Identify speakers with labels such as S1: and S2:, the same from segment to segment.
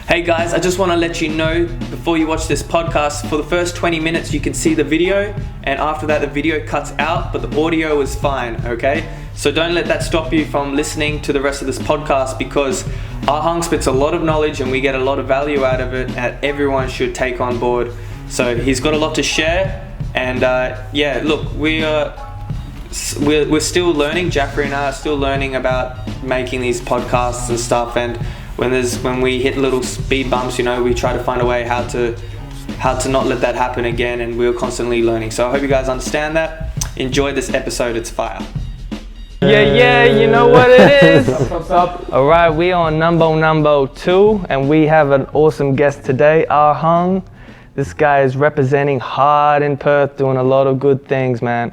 S1: Hey guys, I just want to let you know before you watch this podcast, for the first 20 minutes you can see the video, and after that the video cuts out, but the audio is fine, okay? So don't let that stop you from listening to the rest of this podcast, because Rhung spits a lot of knowledge and we get a lot of value out of it, and everyone should take on board. So he's got a lot to share, and look, we're still learning. Jaffrey and I are still learning about making these podcasts and stuff, and when we hit little speed bumps, we try to find a way how to not let that happen again, and we're constantly learning. So I hope you guys understand that. Enjoy this episode, it's fire.
S2: Yeah, you know what it is. What's up? All right, we on number 2, and we have an awesome guest today, Rhung. This guy is representing hard in Perth, doing a lot of good things, man.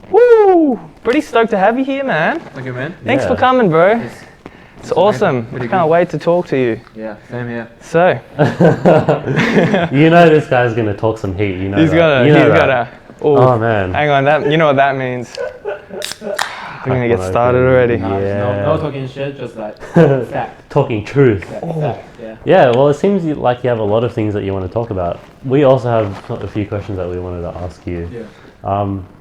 S2: Woo! Pretty stoked to have you here, man.
S3: Thank you, man.
S2: Thanks for coming, bro. It's awesome. I can't wait to talk to you.
S3: Yeah, same here.
S2: So,
S4: this guy's gonna talk some heat.
S2: He's gonna.
S4: Oh man.
S2: Hang on, you know what that means. We're gonna get started already.
S3: No talking shit, just like fact.
S4: Talking truth.
S3: Fact. Yeah.
S4: Yeah. Well, it seems like you have a lot of things that you want to talk about. We also have a few questions that we wanted to ask you.
S3: Yeah.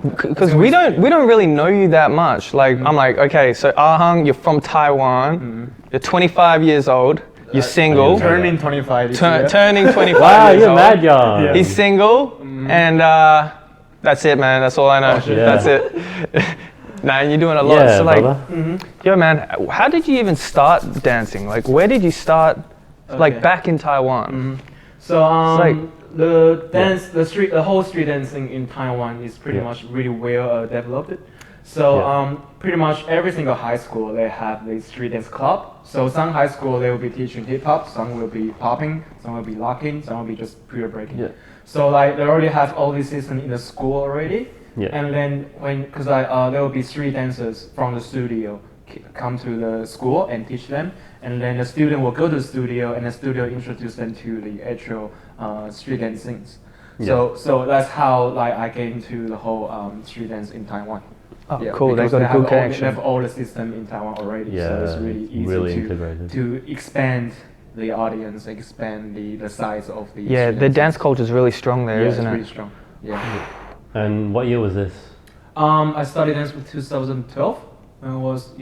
S2: Because we don't really know you that much. Like, I'm like, okay, so Rhung, you're from Taiwan. You're 25 years old. You're single.
S3: Turning 25.
S2: Turning 25
S4: wow,
S2: years
S4: you're
S2: old.
S4: mad young.
S2: Yeah. He's single, and that's it, man. That's all I know. That's it. Nah, and you're doing a lot.
S4: Yeah,
S2: so like,
S4: brother.
S2: yo, man, how did you even start dancing? Like, where did you start? Like back in Taiwan.
S3: So
S2: like,
S3: the whole street dancing in Taiwan is pretty much really well developed. So pretty much every single high school they have the street dance club. So some high school they will be teaching hip hop, some will be popping, some will be locking, some will be just pure breaking.
S4: Yeah.
S3: So like they already have all these systems in the school already.
S4: Yeah.
S3: And then because there will be street dancers from the studio come to the school and teach them, and then the student will go to the studio and the studio introduce them to the actual street dancing.
S4: Yeah.
S3: So that's how like I get into the whole street dance in Taiwan.
S2: Oh, cool! They got a good connection.
S3: They have all the system in Taiwan already, so it's really easy to expand the audience, expand the size of the.
S2: Yeah, the dance culture is really strong there, isn't it?
S3: It's really strong. Yeah.
S4: And what year was this?
S3: I started dance in 2012. And it was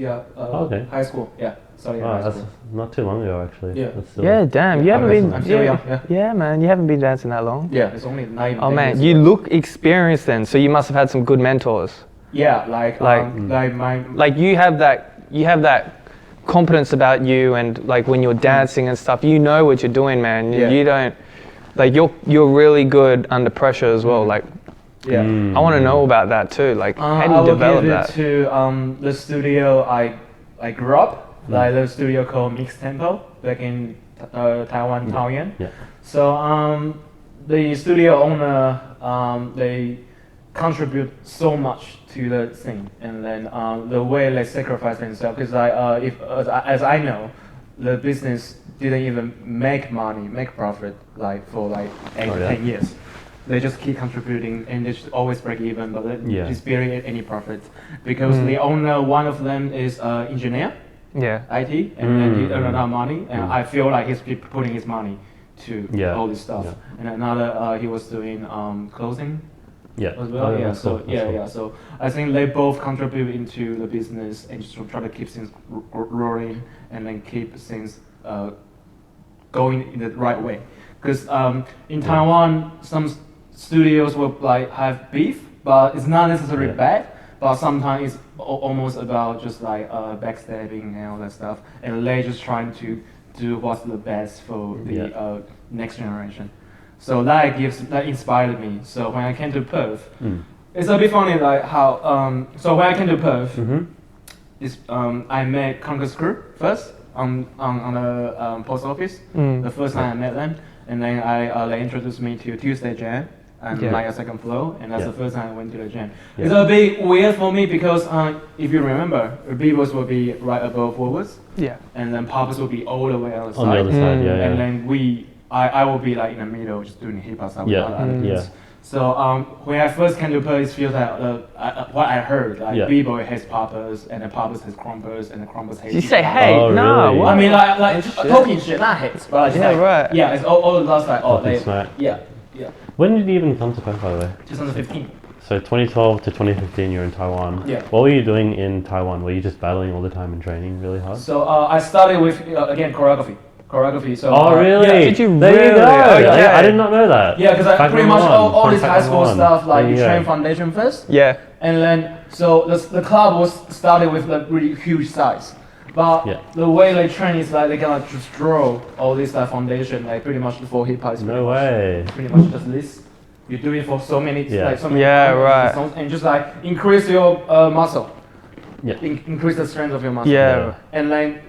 S3: high school. Yeah. Sorry.
S4: That's not too long ago, actually.
S3: Yeah.
S2: Yeah, damn. You haven't been.
S3: I'm still young.
S2: Yeah, man. You haven't been dancing that long.
S3: Yeah, it's only 9.
S2: Oh man, you look experienced then. So you must have had some good mentors.
S3: Yeah,
S2: like you have that confidence about you, and like when you're dancing and stuff, you know what you're doing, man.
S3: Yeah.
S2: You don't like you're really good under pressure as well. Like.
S3: Yeah.
S2: I want to know about that too. Like, how do you develop that?
S3: I will give it to the studio I grew up, like the studio called Mix Tempo back in Taiwan, Taoyuan.
S4: Yeah.
S3: So the studio owner they contribute so much to the scene, and then the way they sacrifice themselves. Because as I know, the business didn't even make profit for 8 to 10 years. They just keep contributing and they just always break even, but they just barely any profit. Because the owner, one of them is engineer, IT, and then he earn a lot of money. And I feel like he's putting his money to all this stuff. Yeah. And another, he was doing clothing as well. So I think they both contribute into the business and just try to keep things rolling and then keep things going in the right way. Because in Taiwan, some studios will have beef, but it's not necessarily bad. But sometimes it's almost about just backstabbing and all that stuff, and they just trying to do what's the best for the next generation. So that inspired me. So when I came to Perth, it's a bit funny how. So when I came to Perth, I met Conquer's Crew first on the post office. The first time I met them. And then they introduced me to Tuesday Jam and a second floor, and that's the first time I went to the jam. Yeah. It's a bit weird for me because if you remember, b-boys will be right above forwards, and then poppers will be all the way on the side.
S4: On the other side,
S3: And then I will be in the middle, just doing hip hop stuff with other kids. So when I first came to Perth, it feels like what I heard, like B-boy has poppers, and then poppers has crumpers, and the crumpers hate.
S2: Did you say hate?
S4: Oh,
S2: No.
S4: really?
S2: What?
S3: I mean, like talking shit, not hates, but it's like,
S2: right.
S3: yeah, it's all lost like, oh,
S4: Talking
S3: they,
S4: smack.
S3: yeah.
S4: When did you even come to Perth, by the way?
S3: 2015.
S4: So 2012 to 2015, you're in Taiwan.
S3: Yeah.
S4: What were you doing in Taiwan? Were you just battling all the time and training really hard?
S3: So I started with again choreography. So
S4: Oh, really?
S3: Yeah,
S2: Did you
S4: There you
S2: really?
S4: go.
S2: Okay.
S4: I did not know that.
S3: yeah, because
S4: Back
S3: pretty
S4: in
S3: much
S4: one,
S3: all
S4: from
S3: this high school
S4: one.
S3: stuff, like you
S4: Yeah.
S3: train foundation first,
S2: Yeah.
S3: and then so the club was started with like really huge size. But the way they train is like they gonna just draw all this like foundation, like pretty much before hip hop.
S4: No way.
S3: Pretty much just this. You do it for so many, like so many
S2: Yeah,
S3: times,
S2: right.
S3: and just like increase your muscle.
S4: Yeah.
S3: Increase the strength of your muscle.
S2: Yeah.
S3: And then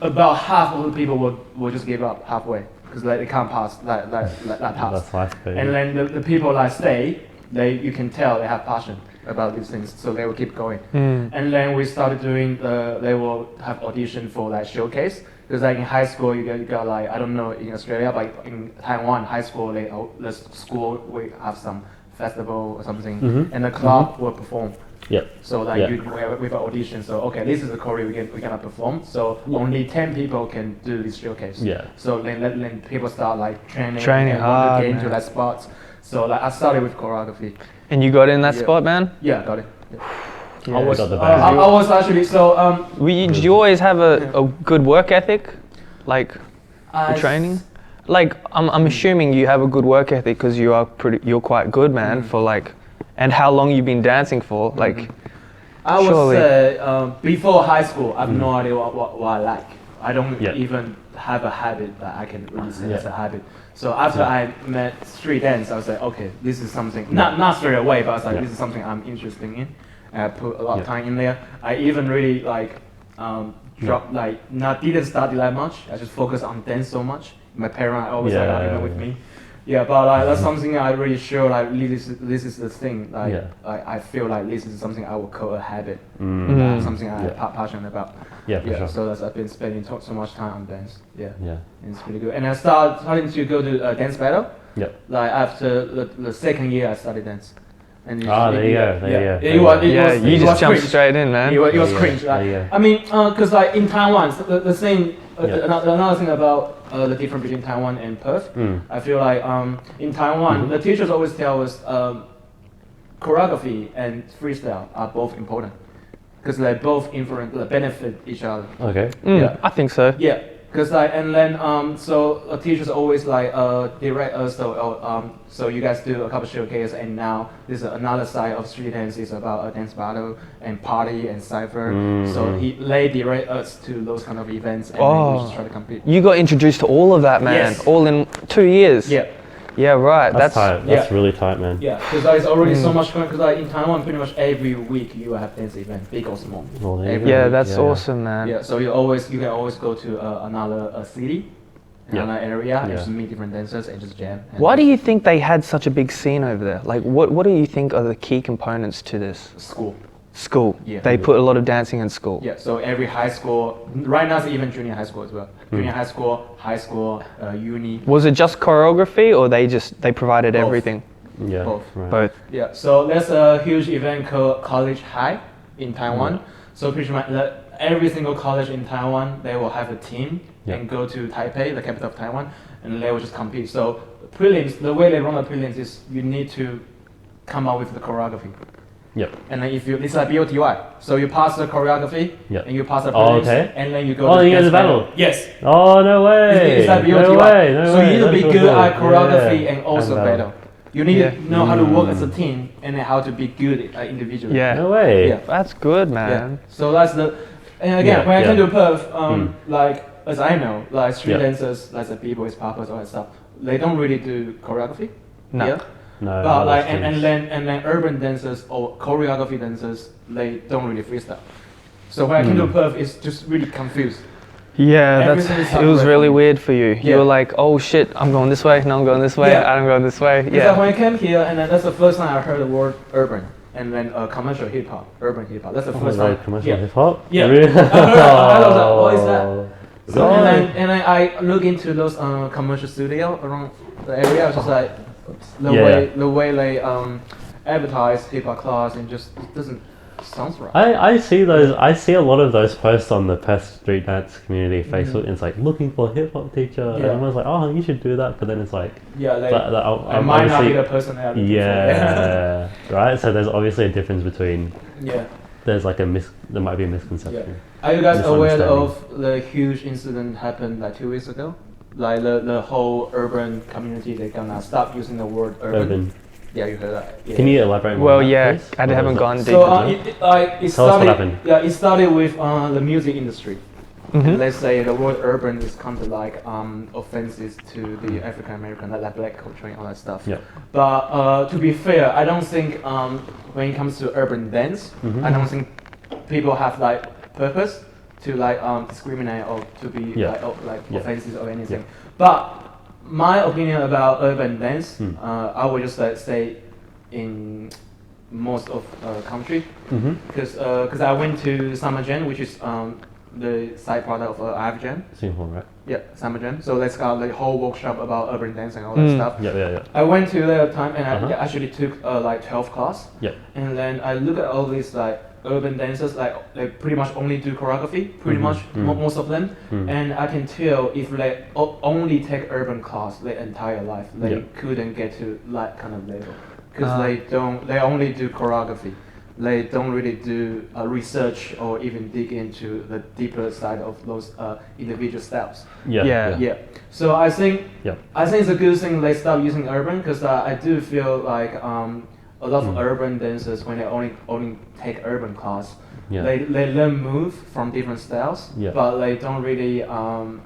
S3: about half of the people will just give up halfway because like they can't pass that pass.
S4: That's life, baby.
S3: And then the people that stay, you can tell they have passion about these things, so they will keep going. And then we started doing they will have audition for like showcase. Because like in high school you got like, I don't know in Australia, but in Taiwan high school the school will have some festival or something, and the club will perform.
S4: Yep.
S3: So like with an audition, so okay, this is the choreo we're gonna perform. So only 10 people can do this showcase.
S4: Yeah.
S3: So then people start like training and
S2: hard,
S3: want to get into
S2: man.
S3: that spots. So like I started with choreography.
S2: And you got in that spot, man?
S3: Yeah, got it. Yeah.
S4: I got the
S3: I
S4: bag.
S3: was actually so
S2: Did you always have a good work ethic, like
S3: I
S2: for training? Like I'm assuming you have a good work ethic because you're quite good, man. For like, and how long you've been dancing for? Like,
S3: I would
S2: surely.
S3: say before high school, I have no idea what I like. I don't
S4: Yeah.
S3: even have a habit that I can really say as a habit. So after I met street dance, I was like, okay, this is something, not straight away, but I was like, this is something I'm interested in. And I put a lot of time in there. I even really like didn't study that much. I just focused on dance so much. My parents always had that argument with me. Yeah, but like that's something I really sure like this is the thing. Like I feel like this is something I would call a habit. Something I'm passionate about.
S4: Yeah, for sure.
S3: So that's I've been spending so much time on dance. Yeah. And it's pretty good. And I starting to go to dance battle.
S4: Yep.
S3: Like after the second year, I started dance. And
S4: there you go.
S2: You just jumped straight in, man.
S3: It was cringe. I mean, because like in Taiwan, the same. Another thing about the difference between Taiwan and Perth, I feel like in Taiwan, the teachers always tell us choreography and freestyle are both important because they both benefit each other.
S4: Okay.
S2: I think so.
S3: Yeah, because like and then so teachers always like direct us so you guys do a couple showcases and now this is another side of street dance is about a dance battle and party and cypher. So they direct us to those kind of events and then we just try to compete.
S2: You got introduced to all of that, man.
S3: Yes.
S2: All in 2 years.
S3: Yeah.
S2: Yeah, right.
S4: That's tight. That's really tight, man.
S3: Yeah, because there's already so much going. Because like in Taiwan, pretty much every week you have dance event, big or small.
S2: That's awesome, man.
S3: Yeah, so you can always go to another city, another area, and just meet different dancers and just jam. And
S2: Why do you think they had such a big scene over there? Like, what do you think are the key components to this? School.
S3: Yeah.
S2: They put a lot of dancing in school.
S3: Yeah, so every high school, right now it's even junior high school as well. Junior high school, uni.
S2: Was it just choreography, or they provided
S3: Both.
S2: everything?
S4: Yeah.
S3: Both.
S4: Right.
S2: Both.
S3: Yeah, so there's a huge event called College High in Taiwan. So pretty much every single college in Taiwan, they will have a team and go to Taipei, the capital of Taiwan, and they will just compete. So prelims, the way they run the prelims is you need to come up with the choreography.
S2: Yep.
S3: And then if you, it's like BOTY. So you pass the choreography,
S2: Yep.
S3: and you pass the
S2: Oh,
S3: prelims,
S2: okay.
S3: and then you go
S2: Oh,
S3: to
S2: you go to
S3: dance
S2: battle.
S3: Yes.
S2: Oh, no way.
S3: It's like BOTY.
S2: No way. No
S3: so
S2: way.
S3: you need to be
S2: That's
S3: good
S2: so
S3: at
S2: cool.
S3: choreography
S2: Yeah.
S3: and also
S2: And
S3: battle. You need
S2: Yeah.
S3: to know how to work as a team and then how to be good individually.
S2: Yeah.
S4: No way.
S3: Yeah.
S2: That's good,
S3: Yeah.
S2: man.
S3: So that's the, and again,
S2: Yeah,
S3: when I came
S2: yeah.
S3: to Perth, like as I know, like street
S2: Yeah.
S3: dancers, like the b-boys, poppers, all that stuff, they don't really do choreography.
S2: No.
S3: Yeah?
S4: No.
S3: But like
S4: that's
S3: and
S4: true.
S3: then urban dancers or choreography dancers, they don't really freestyle. So when I came to Perth, it's just really confused.
S2: Yeah,
S3: Everything is
S2: it was
S3: separate.
S2: really weird for you. You
S3: Yeah.
S2: were like, oh shit, I'm going this way, no, I'm going this way,
S3: Yeah.
S2: I'm going this way.
S3: Because
S2: Yeah.
S3: when I came here, and then that's the first time I heard the word urban, and then commercial hip hop, urban hip hop. That's the first time.
S4: Commercial
S3: Yeah.
S4: hip hop.
S3: Yeah.
S4: Really?
S3: I heard I was like, what is that?
S4: Oh.
S3: And then I look into those commercial studio around the area. I was just like, the way they advertise hip hop class and just it doesn't sound right.
S4: I see those. I see a lot of those posts on the Perth street dance community Facebook. And it's like looking for a hip hop teacher, and everyone's like, "Oh, you should do that." But then it's like,
S3: I might not be the person that.
S4: Yeah, right. So there's obviously a difference between.
S3: Yeah.
S4: There's like there might be a misconception.
S3: Yeah. Are you guys aware of the huge incident happened like 2 weeks ago? Like the whole urban community, they're gonna stop using the word urban. Yeah, you heard that. Yeah.
S4: Can you elaborate more?
S2: Well,
S4: on that,
S2: yeah,
S4: please?
S2: I haven't gone deep.
S3: So
S2: into
S3: it
S4: Tell us what happened.
S3: Yeah, it started with the music industry.
S2: Mhm.
S3: Let's say the word urban is kind of like offenses to the African American, like black culture and all that stuff.
S4: Yeah.
S3: But to be fair, I don't think when it comes to urban dance, I don't think people have like purpose to like discriminate or to be like offenses or anything. But my opinion about urban dance, I would just say in most of country, because I went to Summer Jam, which is the side product of IFJam.
S4: Singapore, right?
S3: Yeah, Summer Jam. So let's got the whole workshop about urban dance and all that stuff.
S4: Yeah.
S3: I went to that time and I actually took like 12 class.
S4: Yeah.
S3: And then I look at all these like urban dancers, like they pretty much only do choreography, most of them. And I can tell if they only take urban class their entire life, they couldn't get to that kind of level because they only do choreography. They don't really do research or even dig into the deeper side of those individual styles. Yeah. So I think it's a good thing they stop using urban because I do feel like a lot of urban dancers when they only take urban class, they learn move from different styles, but they don't really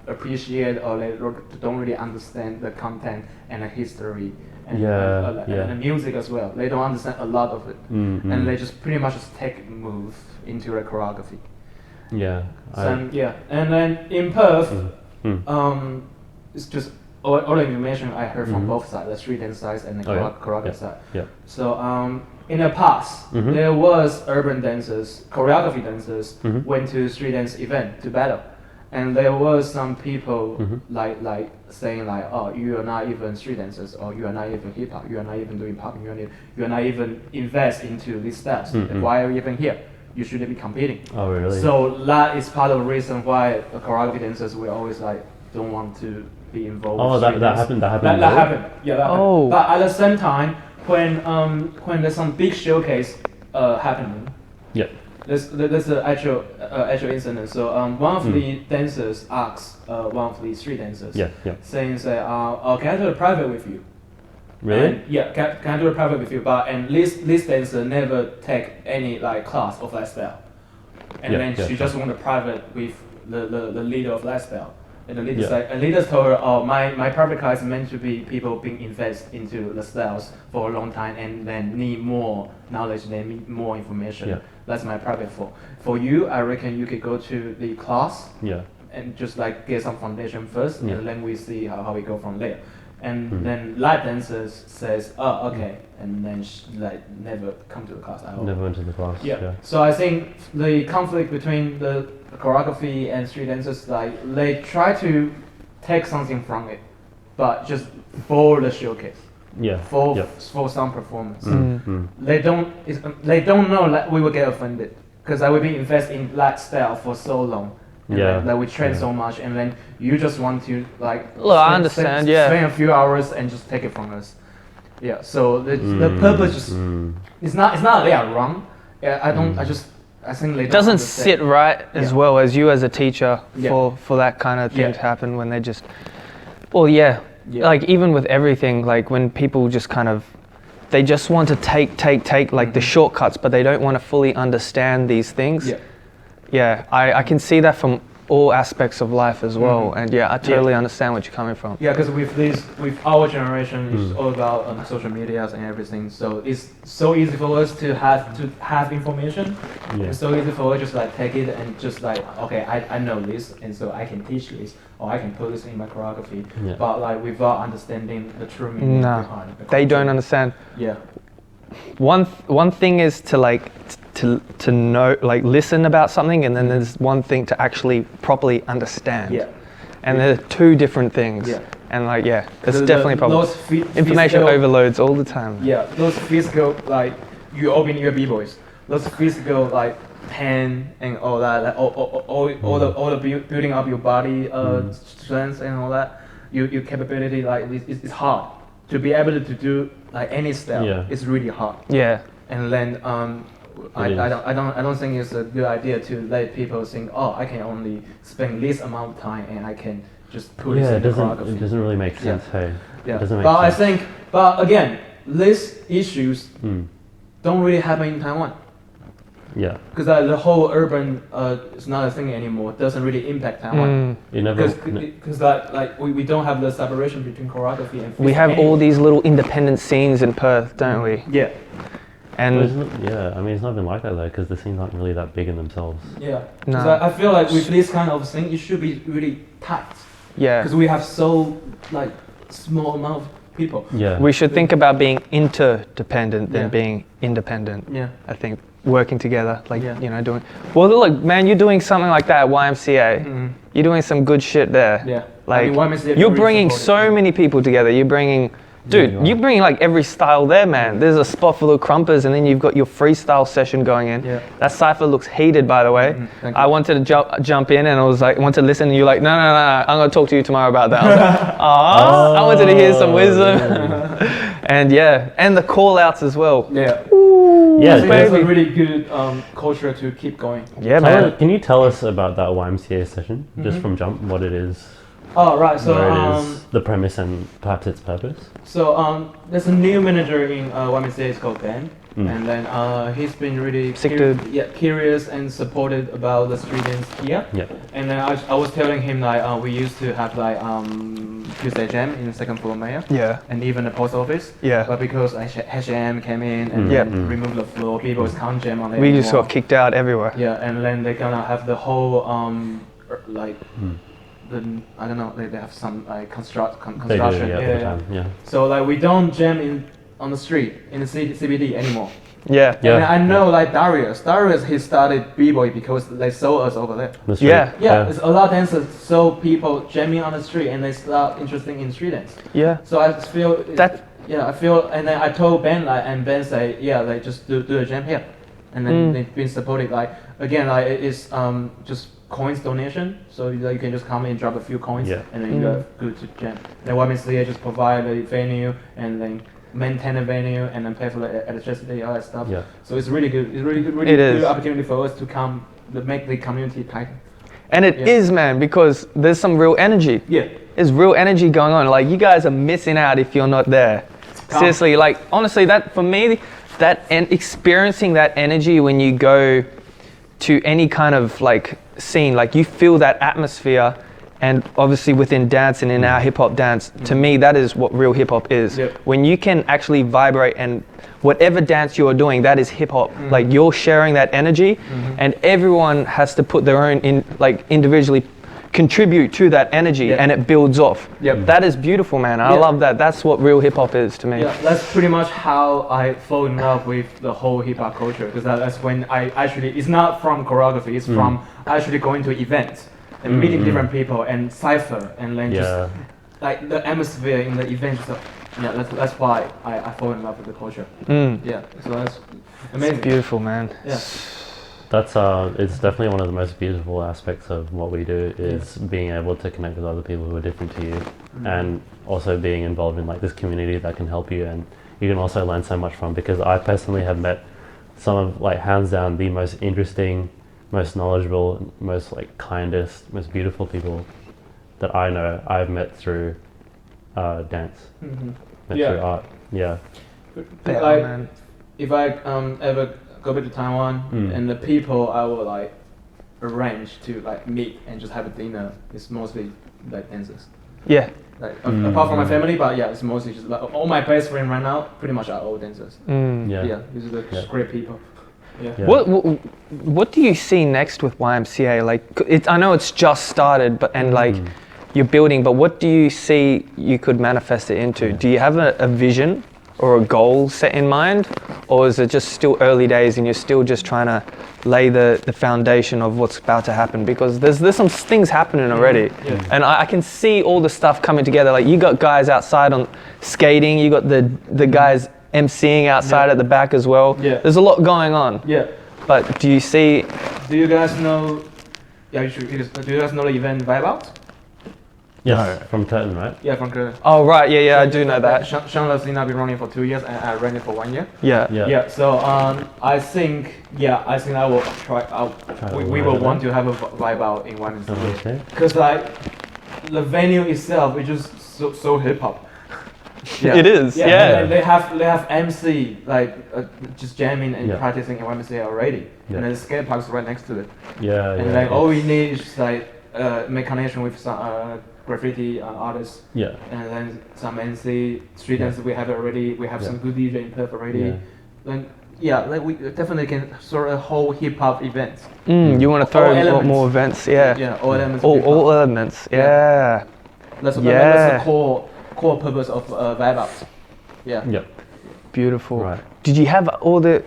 S3: appreciate or they don't really understand the content and the history. And the music as well. They don't understand a lot of it, and they just pretty much just take move into the choreography.
S4: Yeah.
S3: And then in Perth, it's just all the information I heard from both sides, the street dance side and the choreography side. Yeah. So in the past, there was urban dancers, choreography dancers went to street dance event to battle. And there was some people like saying like, oh, you are not even street dancers, or you are not even hip hop, you are not even doing pop, you are not even invest into these styles. Why are you even here? You shouldn't be competing. Oh, really? So that is part of the reason why the choreography dancers we always like don't want to be involved. Oh, that happened. That happened. Yeah, that happened. But at the same time, when there's some big showcase happening. Yeah. There's an actual incident. So one of the dancers asks one of the street dancers, saying that, can I do a private with you? Really? And, can I do a private with you? But this dancer never take any like class of that style, and then she just want a private with the leader of that style. And the leader said, and leader told her, oh, my private class is meant to be people being invested into the styles for a long time and then need more knowledge, they need more information. Yeah. That's my private for. For you, I reckon you could go to the class and just like get some foundation first, and then we see how we go from there. And then live dancers says, oh, okay, and then like never come to the class at all. Never went to the class. Yeah. So I think the conflict between the choreography and street dancers, like they try to take something from it, but just for the showcase. For some performance. They don't know that we will get offended because I will be invested in that style for so long. That we train so much, and then you just want to like
S2: I understand.
S3: Spend a few hours and just take it from us. Yeah. So the purpose just it's not they are wrong. I think they don't
S2: doesn't
S3: understand.
S2: sit right as well as you as a teacher for that kind of thing to happen when they just like even with everything, like when people just kind of they just want to take like the shortcuts, but they don't want to fully understand these things. I can see that from all aspects of life as well, and I totally understand what you're coming from.
S3: Yeah, because with our generation, it's all about social medias and everything. So it's so easy for us to have information. It's so easy for us just like take it and just like, okay, I know this, and so I can teach this, or I can put this in my choreography. But like without understanding the true meaning behind the
S2: they don't understand. One thing is to like to know, like listen about something, and then there's one thing to actually properly understand. And they're two different things. And like, yeah, it's definitely a problem.
S3: Those
S2: Information
S3: physical,
S2: overloads all the time.
S3: Yeah, those physical, like, you open your b-boys, those physical, like, pain and all that, like, all the building up your body strength and all that, your capability, like, it's hard. To be able to do, like, any step, it's really hard.
S2: Yeah.
S3: And then, I don't think it's a good idea to let people think, oh, I can only spend this amount of time and I can just put this in the choreography.
S4: It doesn't really make sense, hey?
S3: Yeah.
S4: It doesn't make
S3: but
S4: sense.
S3: I think, but again, these issues don't really happen in Taiwan.
S4: Yeah.
S3: Because the whole urban is not a thing anymore. It doesn't really impact Taiwan. Because like we don't have the separation between choreography and.
S2: We have all these little independent scenes in Perth, don't we?
S3: Yeah.
S2: And
S4: I mean, it's not even like that though, because the scenes aren't really that big in themselves.
S3: Yeah.
S2: No.
S3: I feel like with this kind of thing, it should be really tight.
S2: Yeah.
S3: Because we have so like small amount of people.
S4: Yeah.
S2: We should think about being interdependent than being independent.
S3: Yeah.
S2: I think working together, like you know, doing. Well, look, man, you're doing something like that at YMCA. You're doing some good shit there.
S3: Yeah.
S2: Like
S3: I mean, YMCA
S2: you're
S3: really
S2: bringing
S3: supportive.
S2: so many people together. You're bringing. Dude, you're bringing like every style there, man. There's a spot for the crumpers, and then you've got your freestyle session going in.
S3: Yeah.
S2: That cypher looks heated, by the way.
S3: Thank you.
S2: I wanted to jump in, and I was like, wanted to listen, and you're like, no, I'm gonna talk to you tomorrow about that. I was like, I wanted to hear some wisdom. And and the call outs as well.
S3: Yeah.
S4: Yeah,
S3: I think that's a
S2: baby.
S3: really good culture to keep going.
S2: Yeah, man.
S4: Can you tell us about that YMCA session, just from jump, what it is,
S3: Oh, right. So
S4: where it is, the premise and perhaps its purpose?
S3: So there's a new manager in YMCA. It's called Ben, and then he's been really
S2: Sick dude.
S3: curious and supported about the students here.
S4: Yeah.
S3: And then I was telling him like we used to have like Tuesday Jam in the second floor Maya.
S2: Yeah.
S3: And even the post office.
S2: Yeah.
S3: But because H&M came in and removed the floor, people can't jam on it
S2: We just
S3: anymore.
S2: got kicked out everywhere.
S3: Yeah, and then they're gonna have the whole like. I don't know. They have some like construction.
S4: They do, yeah.
S3: So like we don't jam on the street in the CBD anymore.
S2: Yeah.
S4: Yeah.
S3: And I know like Darius, he started b-boy because they saw us over there.
S4: The street.
S2: Yeah.
S3: Yeah, it's a lot of dancers saw people jamming on the street and they start interested in street dance.
S2: Yeah.
S3: So I just feel
S2: That-
S3: I feel, and then I told Ben like, and Ben say like just do a jam here, and then they've been supported like again like it's just coins donation, so you can just come in, drop a few coins, and then you're good to jam. Then YMCA just provide the venue and then maintain the venue and then pay for the electricity, all that stuff.
S4: Yeah.
S3: So it's really good. It's really good.
S2: It is.
S3: Good opportunity for us to come, to make the community tighter.
S2: And it is, man, because there's some real energy.
S3: Yeah.
S2: There's real energy going on. Like, you guys are missing out if you're not there. Seriously, like, honestly, that for me, and experiencing that energy when you go to any kind of like scene, like you feel that atmosphere, and obviously within dance and in our hip hop dance, to me that is what real hip hop is.
S3: Yep.
S2: When you can actually vibrate, and whatever dance you're doing, that is hip hop. Like you're sharing that energy, and everyone has to put their own individually contribute to that energy, and it builds off.
S3: Yep.
S2: That is beautiful, man. I love that. That's what real hip hop is to me.
S3: Yeah, that's pretty much how I fall in love with the whole hip hop culture, because that's when I actually, it's not from choreography, it's from actually going to events and meeting different people and cypher, and then just like the atmosphere in the event. So that's why I fall in love with the culture. Yeah, so that's amazing.
S2: It's beautiful, man.
S3: Yeah.
S4: That's it's definitely one of the most beautiful aspects of what we do is being able to connect with other people who are different to you, and also being involved in like this community that can help you, and you can also learn so much from, because I personally have met some of like hands down the most interesting, most knowledgeable, most like kindest, most beautiful people that I know I've met through dance, met through art. Yeah.
S3: Like, if I ever go back to Taiwan, and the people I will like arrange to like meet and just have a dinner is mostly like dancers.
S2: Yeah.
S3: Like apart from my family, but it's mostly just like all my best friends right now pretty much are all dancers. Yeah, these are the great people. Yeah.
S2: What do you see next with YMCA? Like, I know it's just started, but like you're building, but what do you see you could manifest it into? Do you have a vision or a goal set in mind, or is it just still early days and you're still just trying to lay the foundation of what's about to happen, because there's some things happening already. And I can see all the stuff coming together. Like you got guys outside on skating, you got the guys emceeing outside at the back as well. There's a lot going on. But do you
S3: guys know do you guys know the event Vibe Out?
S4: Yes, from Curtin, right?
S3: Yeah, from Curtin.
S2: Oh right, yeah, I do know that.
S3: Sean Leslie I've been running for 2 years, and I ran it for 1 year.
S2: Yeah.
S3: So I think I will try. We will want to have a Vibe Out in one
S4: Okay.
S3: because like the venue itself is just so hip hop.
S2: It is.
S3: And they have MC like just jamming and practicing in YMCA already, and then the skate park's right next to it. And like all we need is just like make connection with some graffiti artists. And then some MC street dance we have already. We have some good DJ in Perth already. Then like we definitely can sort of a whole hip hop event.
S2: You want to throw a lot more events?
S3: All elements.
S2: All elements.
S3: That's the core purpose of Vibe Out.
S2: Beautiful.
S4: Right.
S2: Did you have all the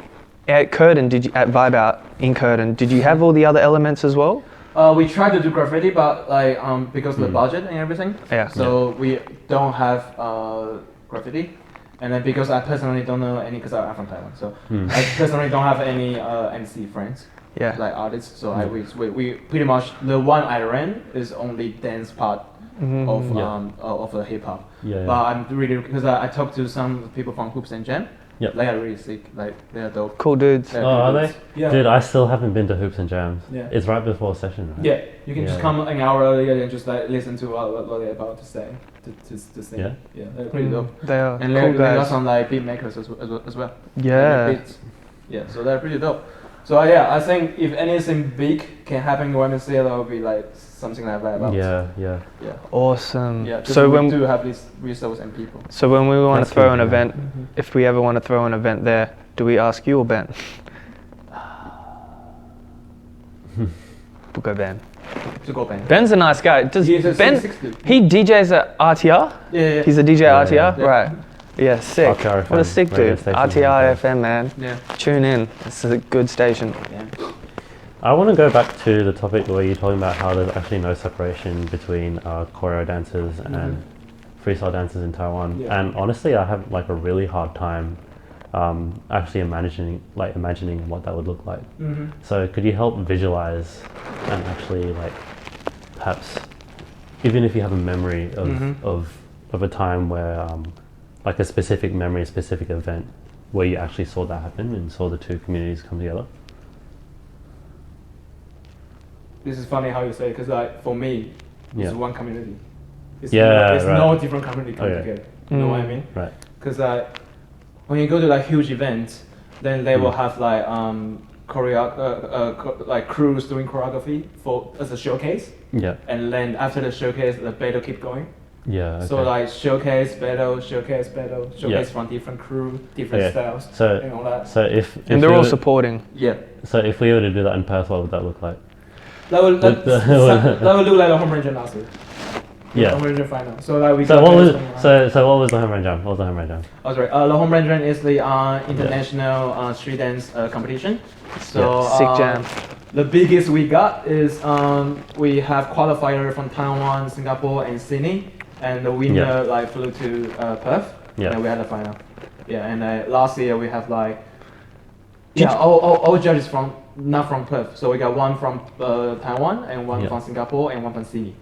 S2: at Curtin? At Vibe Out in Curtin? Did you have all the other elements as well?
S3: We tried to do graffiti, but like because of the budget and everything. So we don't have graffiti, and then because I personally don't know any, because I'm from Taiwan, so I personally don't have any MC friends. Like artists. So we pretty much the one I ran is only dance part. Of the hip hop, but I'm really, because I talked to some people from Hoops and Jam. They are really sick. Like they are dope.
S2: Cool dudes.
S4: Are they? Dude, I still haven't been to Hoops and Jams. It's right before a session, right?
S3: You can just come an hour earlier and just like listen to what they're about to say. To sing. They're pretty dope.
S2: They are.
S3: And
S2: cool
S3: they got some like beat makers as well. So they're pretty dope. So I think if anything big can happen in YMCA, that would be like something like that.
S2: Awesome.
S3: So when we do have these resources and people.
S2: So when we want to throw an event, if we ever want to throw an event there, do we ask you or Ben? We'll go Ben.
S3: To go Ben.
S2: Ben's a nice guy. Does Ben?
S3: 60.
S2: He DJs at RTR. He's a DJ at RTR, right? Yeah, sick.
S4: RTR
S2: What a
S4: FM,
S2: sick
S4: radio
S2: dude.
S4: station.
S2: RTR FM, man. Tune in. It's a good station.
S4: I want to go back to the topic where you're talking about how there's actually no separation between choreo dancers and freestyle dancers in Taiwan. And honestly, I have like a really hard time actually imagining what that would look like. So could you help visualize and actually like perhaps, even if you have a memory of a time where like a specific memory, a specific event where you actually saw that happen and saw the two communities come together?
S3: This is funny how you say it, because like for me, it's one community. It's no different community come together. You know what I mean?
S4: Right.
S3: Because like when you go to like huge events, then they will have like like crews doing choreography as a showcase. And then after the showcase, the battle keep going. So like showcase battle from different crew, different styles, and all that.
S4: So if
S2: they're all supporting.
S4: So if we were to do that in Perth, what would that look like?
S3: That would look like the home ranger last week. Home ranger final. So like
S4: what was the home ranger jam? What was the home ranger jam?
S3: Oh sorry, the home ranger is the international street dance competition. So
S2: sick jam.
S3: The biggest we got is we have qualifier from Taiwan, Singapore, and Sydney, and the winner like flew to Perth. And we had the final. And last year we have like all judges not from Perth. So we got one from Taiwan, and one from Singapore, and one from Sydney.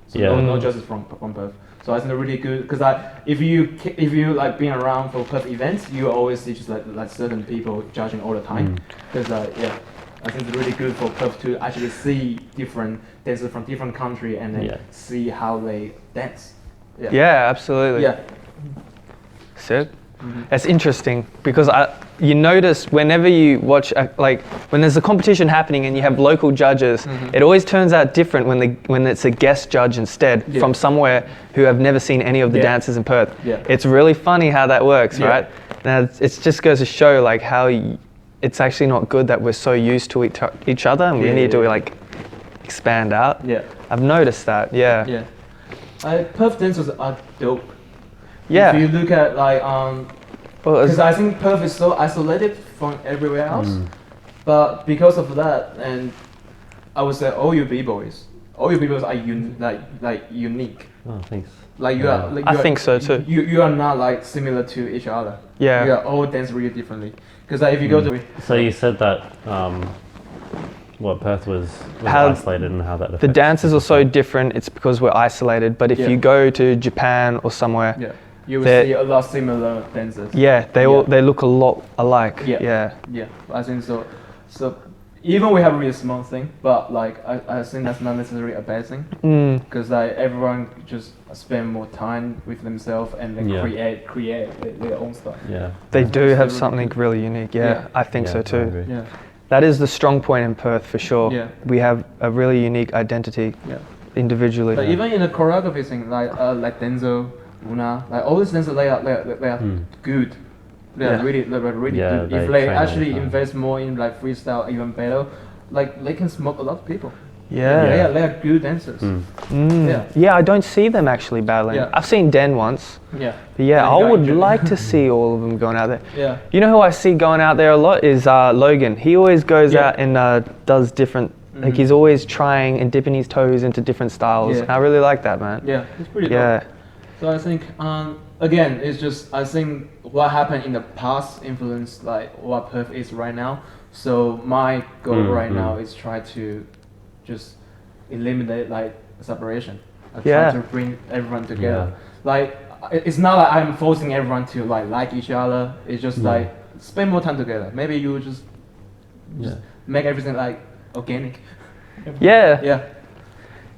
S3: So no judges from Perth. So I think they're really good, because if you like being around for Perth events, you always see just like certain people judging all the time. Because I think it's really good for Perth to actually see different dancers from different countries and then see how they dance.
S2: Absolutely. Sick. It's interesting because you notice whenever you watch like when there's a competition happening and you have local judges, it always turns out different when it's a guest judge instead from somewhere who have never seen any of the dancers in Perth. It's really funny how that works, right? Now it just goes to show like how it's actually not good that we're so used to each other, and we need to like expand out. I've noticed that.
S3: Perth dancers are dope.
S2: If
S3: you look at like because I think Perth is so isolated from everywhere else. But because of that, and I would say all you b-boys are unique.
S4: Oh, thanks.
S3: Like you are. Like
S2: I think so too.
S3: You are not like similar to each other.
S2: Yeah.
S3: You are all dance really differently. Because like, if you go to
S4: So you said that Perth was
S2: How-
S4: isolated and how that affects
S2: The dances are so different. It's because we're isolated. But if
S3: Yeah.
S2: you go to Japan or somewhere,
S3: yeah, you will
S2: They're-
S3: see a lot similar dances.
S2: they look a lot alike.
S3: Yeah. Yeah, I think so. So even we have a really small thing, but like I think that's not necessarily a bad thing. Because like everyone just spend more time with themselves and then create their own stuff.
S4: Yeah.
S2: They do have
S3: really
S2: something
S3: good.
S2: really unique. Yeah, I think so
S4: I
S2: too.
S4: agree.
S3: Yeah,
S2: That is the strong point in Perth for sure.
S3: Yeah.
S2: We have a really unique identity
S3: yeah.
S2: individually.
S3: But even in the choreography thing, like Denzo, Una, like all these dancers, they are good. They are really
S4: Yeah,
S3: good.
S4: they
S3: If they
S4: train all
S3: actually
S4: the time.
S3: invest more in like freestyle, even better, like they can smoke a lot of people.
S2: Yeah.
S3: They are good dancers.
S2: Yeah, I don't see them actually battling.
S3: Yeah.
S2: I've seen Den once.
S3: Yeah.
S2: But yeah,
S3: And
S2: I
S3: got
S2: would
S3: injured.
S2: like to see all of them going out there.
S3: Yeah.
S2: You know who I see going out there a lot is Logan. He always goes
S3: Yeah.
S2: out and does different, like he's always trying and dipping his toes into different styles.
S3: Yeah.
S2: I really like that, man.
S3: Yeah, it's pretty
S2: Yeah.
S3: dope. So I think again, it's just I think what happened in the past influenced like what Perth is right now. So my goal right now is try to just eliminate like separation. I
S2: Yeah.
S3: try to bring everyone together. Like it's not like I'm forcing everyone to like each other. It's just like spend more time together. Maybe you just make everything like organic.
S2: Yeah.
S3: Yeah.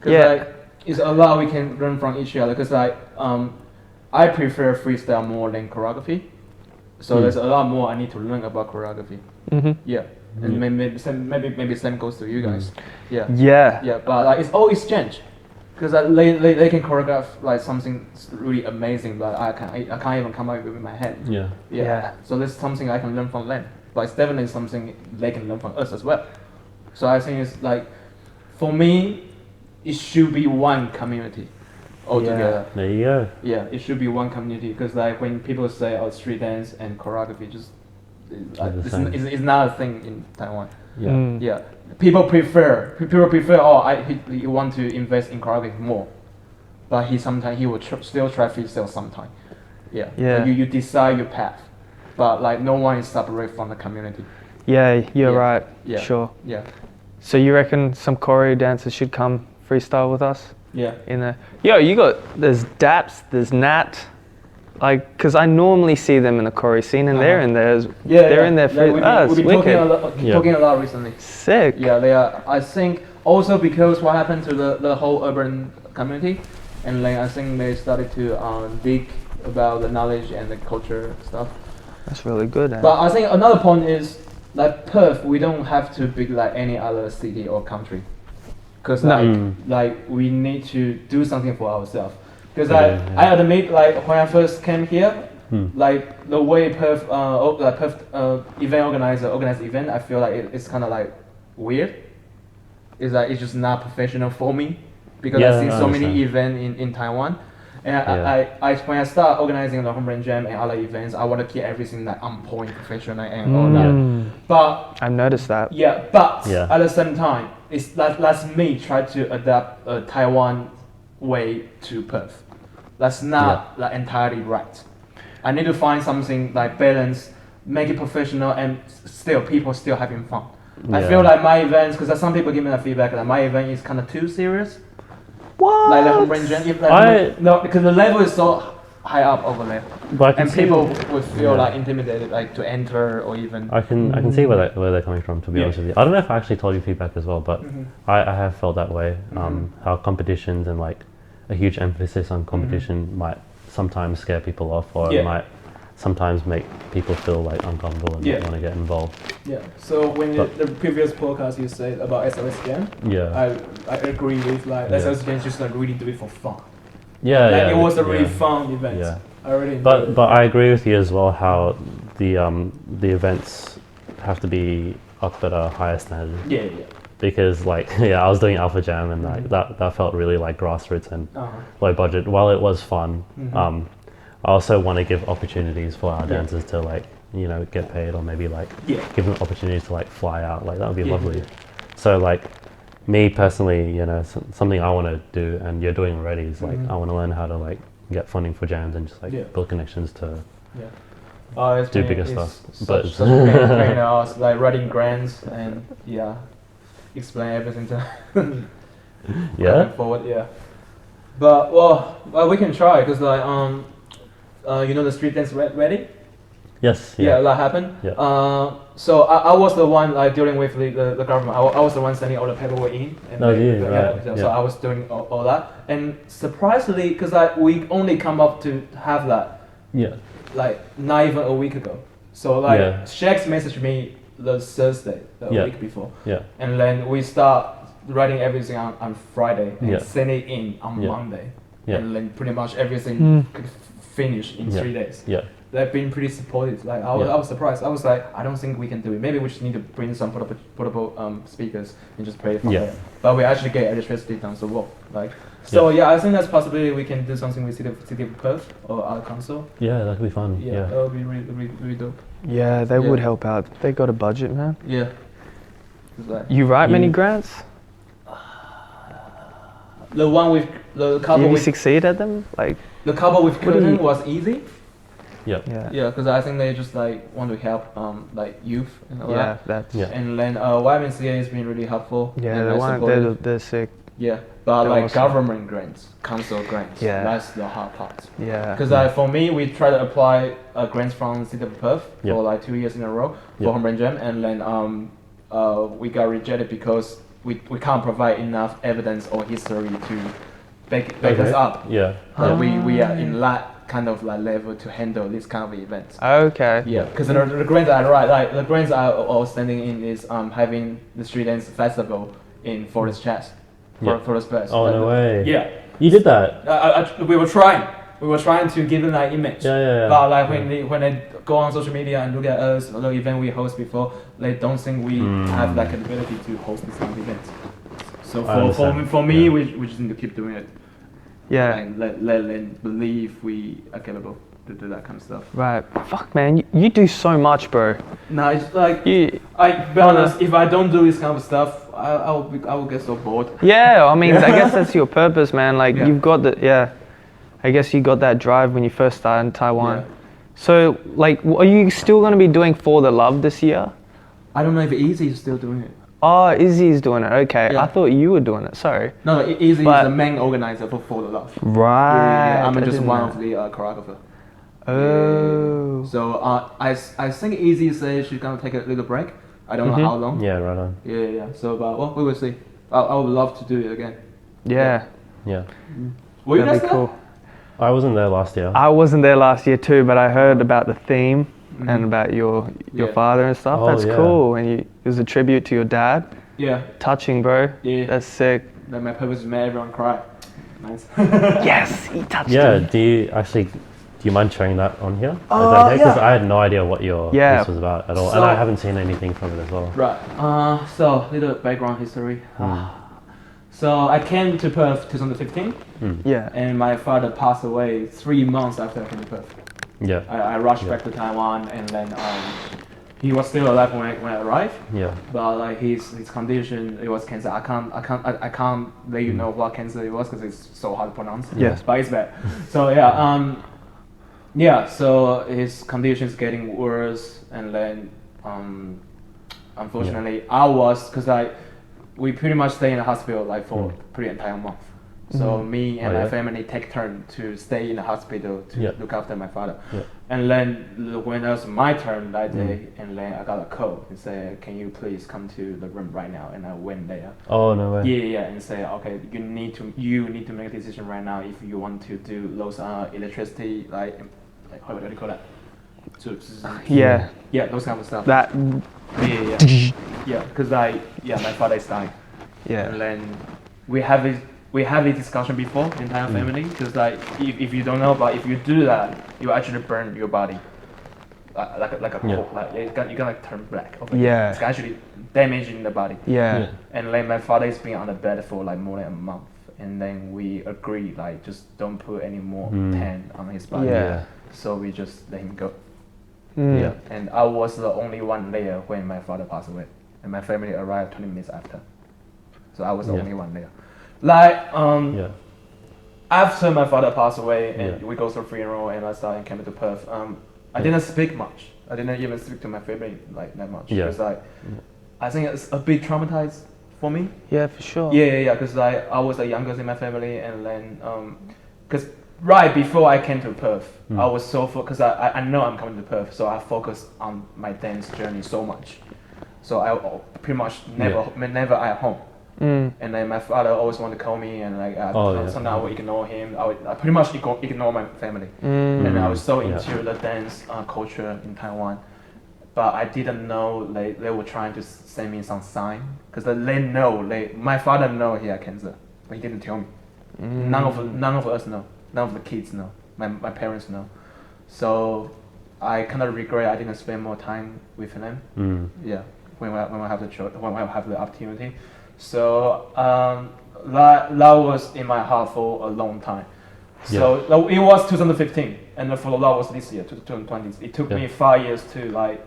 S3: Cause
S2: Yeah.
S3: like it's a lot we can learn from each other. Cause like I prefer freestyle more than choreography. So there's a lot more I need to learn about choreography. Yeah. And maybe same goes to you guys. Yeah.
S2: Yeah.
S3: Yeah. But like it's all exchange. Because they can choreograph like something really amazing, but I can't even come up with it in my head.
S4: Yeah.
S2: Yeah.
S3: So this is something I can learn from them, but it's definitely something they can learn from us as well. So I think it's like, for me, it should be one community altogether.
S4: There you go.
S3: Yeah, it should be one community because like when people say oh street dance and choreography, just it's not a thing in Taiwan.
S4: Yeah.
S3: Yeah, people prefer he want to invest in choreography more, but he will still try freestyle sometime. Yeah.
S2: Yeah.
S3: Like you decide your path, but like no one is separate from the community.
S2: Yeah, you're
S3: Yeah.
S2: right.
S3: Yeah.
S2: Sure.
S3: Yeah.
S2: So you reckon some choreo dancers should come freestyle with us
S3: Yeah.
S2: in there? Yo, there's Daps, there's Nat. Like, cause I normally see them in the choreo scene and they're in there. They're in there.
S3: Like,
S2: It's
S3: we've been
S2: wicked.
S3: talking a lot recently.
S2: Sick.
S3: Yeah, they are. I think also because what happened to the whole urban community, and like I think they started to dig about the knowledge and the culture stuff.
S2: That's really good. Eh?
S3: But I think another point is like Perth, we don't have to be like any other city or country, because like we need to do something for ourselves. Because I admit like when I first came here, like the way Perth event organize event, I feel like it's kind of like weird. It's like it's just not professional for me because I've seen so many events in Taiwan. And I when I start organizing the home run jam and other events, I want to keep everything like on point, professional and all that. But
S2: I've noticed that.
S3: at the same time, it's that's me try to adapt a Taiwan way to Perth. That's not like entirely right. I need to find something like balance, make it professional, and still people still having fun. I feel like my events, because some people give me the feedback that my event is kind of too serious.
S2: What?
S3: Like the home run jam, no, because the level is so high up over there, and people would feel like intimidated, like to enter or even.
S4: I can see where they're coming from. To be honest with you, I don't know if I actually told you feedback as well, but I have felt that way. How competitions and like a huge emphasis on competition might sometimes scare people off, or it might sometimes make people feel like uncomfortable and not want to get involved.
S3: Yeah. So when the previous podcast you said about SOS Jam, I agree with like SOS Jam just like really do it for fun. It was a really fun event.
S4: Yeah.
S3: I really enjoyed it.
S4: But I agree with you as well how the events have to be up at a higher standard.
S3: Yeah.
S4: Because like I was doing Alpha Jam and like that felt really like grassroots and low budget. While it was fun, I also want to give opportunities for our dancers to like you know, get paid or maybe like
S3: Yeah.
S4: give them opportunities to like fly out. Like that would be
S3: Yeah.
S4: lovely. So like me personally, you know, something I want to do and you're doing already is like I want to learn how to like get funding for jams and just like
S3: Yeah.
S4: build connections to
S3: It's
S4: do
S3: been-
S4: bigger
S3: it's
S4: stuff.
S3: Such,
S4: But
S3: such a pain in the ass, like writing grants and explain everything to
S4: yeah,
S3: going forward. Yeah, but well, we can try because like you know the street dance wedding.
S4: yes,
S3: Yeah, that happened.
S4: Yeah.
S3: So I was the one like dealing with the government. I was the one sending all the paperwork in. And
S4: Oh, yeah, right,
S3: So
S4: yeah.
S3: I was doing all that. And surprisingly, because we only come up to have that
S4: yeah,
S3: like not even a week ago. So like
S4: Yeah.
S3: Shax messaged me the Thursday, the
S4: Yeah.
S3: week before.
S4: yeah,
S3: And then we start writing everything on Friday and
S4: Yeah.
S3: send it in on
S4: Yeah.
S3: Monday.
S4: Yeah.
S3: And then pretty much everything could finish in
S4: Yeah.
S3: 3 days.
S4: yeah,
S3: They've been pretty supportive. Like I
S4: Yeah.
S3: was surprised. I was like, I don't think we can do it. Maybe we just need to bring some portable speakers and just play it from
S4: Yeah.
S3: there. But we actually get electricity down the wall. Like so, yeah. I think that's possibility. We can do something with City of Perth or our council.
S4: yeah. That could be fun.
S3: Yeah,
S4: Yeah,
S3: that would be really dope.
S2: Yeah, they
S3: Yeah.
S2: would help out. They got a budget, man.
S3: Yeah. It's like
S2: You write many
S4: You-
S2: grants?
S3: the one with the
S2: Do
S3: couple
S2: you
S3: with
S2: succeed at them? Like,
S3: the couple with
S2: What do
S3: curtain
S2: you-
S3: was easy.
S4: yeah,
S2: yeah.
S3: Yeah, because I think they just like want to help like youth and all
S2: Yeah,
S3: that.
S2: that's.
S4: Yeah.
S3: And then YMCA has been really helpful.
S2: Yeah,
S3: and
S2: the
S3: like,
S2: one,
S3: supportive.
S2: they're sick.
S3: Yeah, but
S2: They're
S3: like
S2: awesome.
S3: government grants, council grants,
S2: Yeah.
S3: that's the hard part.
S2: Yeah.
S3: Because for me, we try to apply grants from City of Perth
S4: Yeah.
S3: for like 2 years in a row for
S4: Yeah.
S3: Home Brand Jam, and then we got rejected because we can't provide enough evidence or history to back us up.
S4: yeah,
S3: We are in that kind of like level to handle this kind of events.
S2: Okay.
S3: Yeah, because the grants I write, like the grants I was standing in is having the street dance festival in Forest Chats,
S4: Yeah.
S3: Forest Place.
S4: Oh, no way.
S3: Yeah,
S4: You did that.
S3: we were trying to give them that image.
S4: Yeah.
S3: But like when they go on social media and look at us, the event we host before, they don't think we have that capability to host this kind of event. So
S4: I understand.
S3: for me,
S4: Yeah.
S3: we just need to keep doing it
S2: Yeah.
S3: and let them believe we are capable to do that kind of stuff.
S2: Right. Fuck, man. You do so much, bro.
S3: No, it's like
S2: You.
S3: be honest, if I don't do this kind of stuff, I will get so bored.
S2: Yeah. I mean, I guess that's your purpose, man. Like,
S3: Yeah.
S2: you've got the. Yeah. I guess you got that drive when you first started in Taiwan.
S3: Yeah.
S2: So, like, are you still going to be doing For the Love this year?
S3: I don't know if Easy is still doing it.
S2: Oh, Izzy's doing it. Okay.
S3: Yeah.
S2: I thought you were doing it. Sorry.
S3: No, Easy
S2: But-
S3: is the main organizer for the Love.
S2: Right.
S3: I'm
S2: I
S3: just
S2: didn't
S3: one
S2: know.
S3: of the choreographer.
S2: Oh.
S3: So I think Easy says she's gonna take a little break. I don't know how long.
S4: Yeah, right on.
S3: Yeah. So, but well, we will see. I would love to do it again.
S2: Yeah.
S4: Yeah.
S3: Were you
S2: That'd
S3: guys
S2: be
S3: there?
S2: cool.
S4: I wasn't there last year.
S2: I wasn't there last year too, but I heard about the theme and about your
S3: Yeah.
S2: father and stuff.
S4: Oh,
S2: That's
S4: yeah.
S2: cool. And it was a tribute to your dad.
S3: Yeah.
S2: Touching, bro.
S3: Yeah.
S2: That's sick.
S3: Then my purpose made everyone cry. Nice.
S2: Yes, he touched
S4: Yeah,
S2: him.
S4: do you mind sharing that on here?
S3: Yeah.
S4: Because I had no idea what your
S2: Yeah.
S4: piece was about at all,
S3: So-
S4: and I haven't seen anything from it as well.
S3: Right. So little background history. So I came to Perth 2015,
S2: Yeah.
S3: and my father passed away 3 months after I came to Perth.
S4: Yeah,
S3: I rushed back to Taiwan, and then he was still alive when I arrived.
S4: yeah,
S3: But like his condition, it was cancer. I can't let you know what cancer it was because it's so hard to pronounce.
S2: Yes.
S3: But it's bad. So yeah, so his condition is getting worse, and then unfortunately we pretty much stay in the hospital like for pretty entire month. So me and
S4: Oh,
S3: my
S4: yeah?
S3: family take turn to stay in the hospital to
S4: Yeah.
S3: look after my father.
S4: Yeah.
S3: And then when it was my turn that day, and then I got a call and said, "Can you please come to the room right now?" And I went there.
S4: Oh, no way.
S3: Yeah, and say, "Okay, you need to make a decision right now if you want to do those electricity like what do you call that?
S2: Yeah.
S3: Yeah, those kind of stuff.
S2: That.
S3: Yeah, because my father is dying.
S2: Yeah.
S3: And then we have this discussion before in entire family because like if you don't know, but if you do that, you actually burn your body like a coal. Like you're gonna turn black. Okay?
S2: Yeah.
S3: It's actually damaging the body.
S2: Yeah.
S3: And then my father is been on the bed for like more than a month, and then we agreed like just don't put any more pain on his body.
S2: Yeah.
S3: So we just let him go.
S4: Yeah.
S3: And I was the only one there when my father passed away, and my family arrived 20 minutes after. So I was the only one there. Like after my father passed away, and we go through funeral, and I started coming to Perth. I didn't speak much. I didn't even speak to my family like that much. Because I think it's a bit traumatized for me.
S2: Yeah, for sure.
S3: Yeah. Because like I was the youngest in my family, and then because right before I came to Perth, I was so because I know I'm coming to Perth, so I focused on my dance journey so much. So I pretty much never at home. And then my father always wanted to call me, and like sometimes I would ignore him. I pretty much ignore my family. And I was so into the dance culture in Taiwan, but I didn't know they were trying to send me some sign, because they know my father know he had cancer, but he didn't tell me. None of us know. None of the kids know. My parents know. So I kind of regret I didn't spend more time with them. Yeah, when I have the opportunity. So that was in my heart for a long time. So it was 2015, and the follow-up was this year, 2020. It took me 5 years to like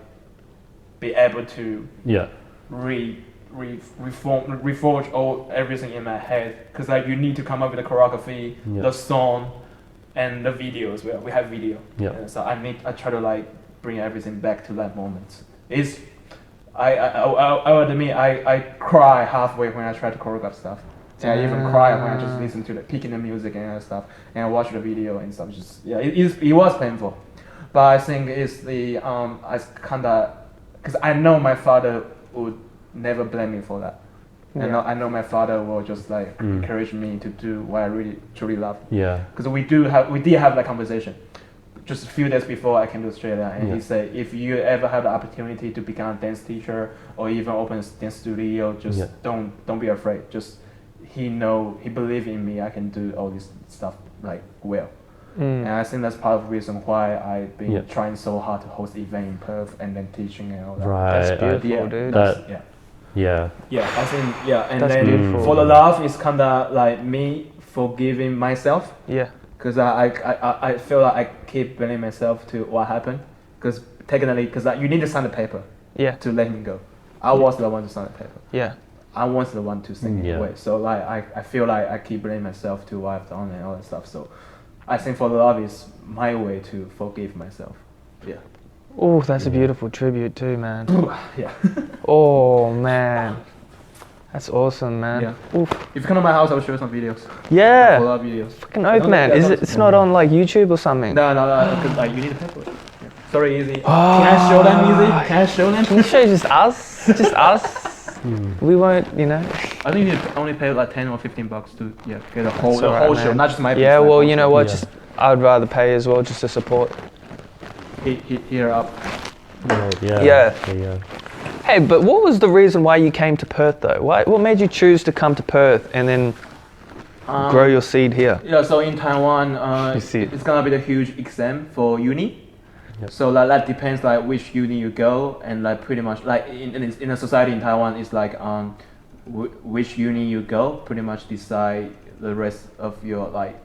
S3: be able to reforge everything in my head, because like you need to come up with the choreography, the song, and the video as well. We have video, and so I try to like bring everything back to that moment. I admit I cry halfway when I try to choreograph stuff. And I even cry when I just listen to picking the music and stuff, and I watch the video and stuff. It was painful, but I think it's the I kinda, because I know my father would never blame me for that. And I know my father will just like encourage me to do what I really truly love. Yeah. Because we did have that conversation just a few days before I came to Australia, and he said, if you ever have the opportunity to become a dance teacher or even open a dance studio, just don't be afraid. Just he believe in me. I can do all this stuff like well. And I think that's part of the reason why I've been trying so hard to host event in Perth and then teaching and all that.
S2: Right. That's beautiful, dude.
S3: I think and
S2: that's
S3: then
S2: beautiful.
S3: For the love, it's kind of like me forgiving myself. Yeah. Because I feel like I keep blaming myself to what happened. Because technically, you need to sign the paper. To let him go. I was the one to sign the paper. Yeah. I was the one to sing it away. So like I feel like I keep blaming myself to what I've done and all that stuff. So I think for the love is my way to forgive myself. Yeah.
S2: Oh, that's a beautiful tribute too, man.
S3: Yeah.
S2: Oh man, that's awesome, man.
S3: Yeah. Oof. If you come to my house, I'll show you some videos.
S2: Yeah.
S3: A lot of videos.
S2: Fucking oath, man. It's not on like YouTube or something?
S3: No. Because like you need a paper. Sorry, Easy. Oh. Can I show them, Easy? Can I show them?
S2: Can you show just us? Just us? We won't,
S3: I think you only pay like $10 or $15 to get a whole show, not just my piece.
S2: Yeah, well, you know what? Just I'd rather pay as well, just to support.
S3: Here up.
S2: Yeah. Hey, but what was the reason why you came to Perth though? What made you choose to come to Perth and then grow your seed here?
S3: Yeah, so in Taiwan, it's gonna be the huge exam for uni. Yep. So that depends like which uni you go, and like pretty much like in a society in Taiwan, it's like which uni you go pretty much decide the rest of your like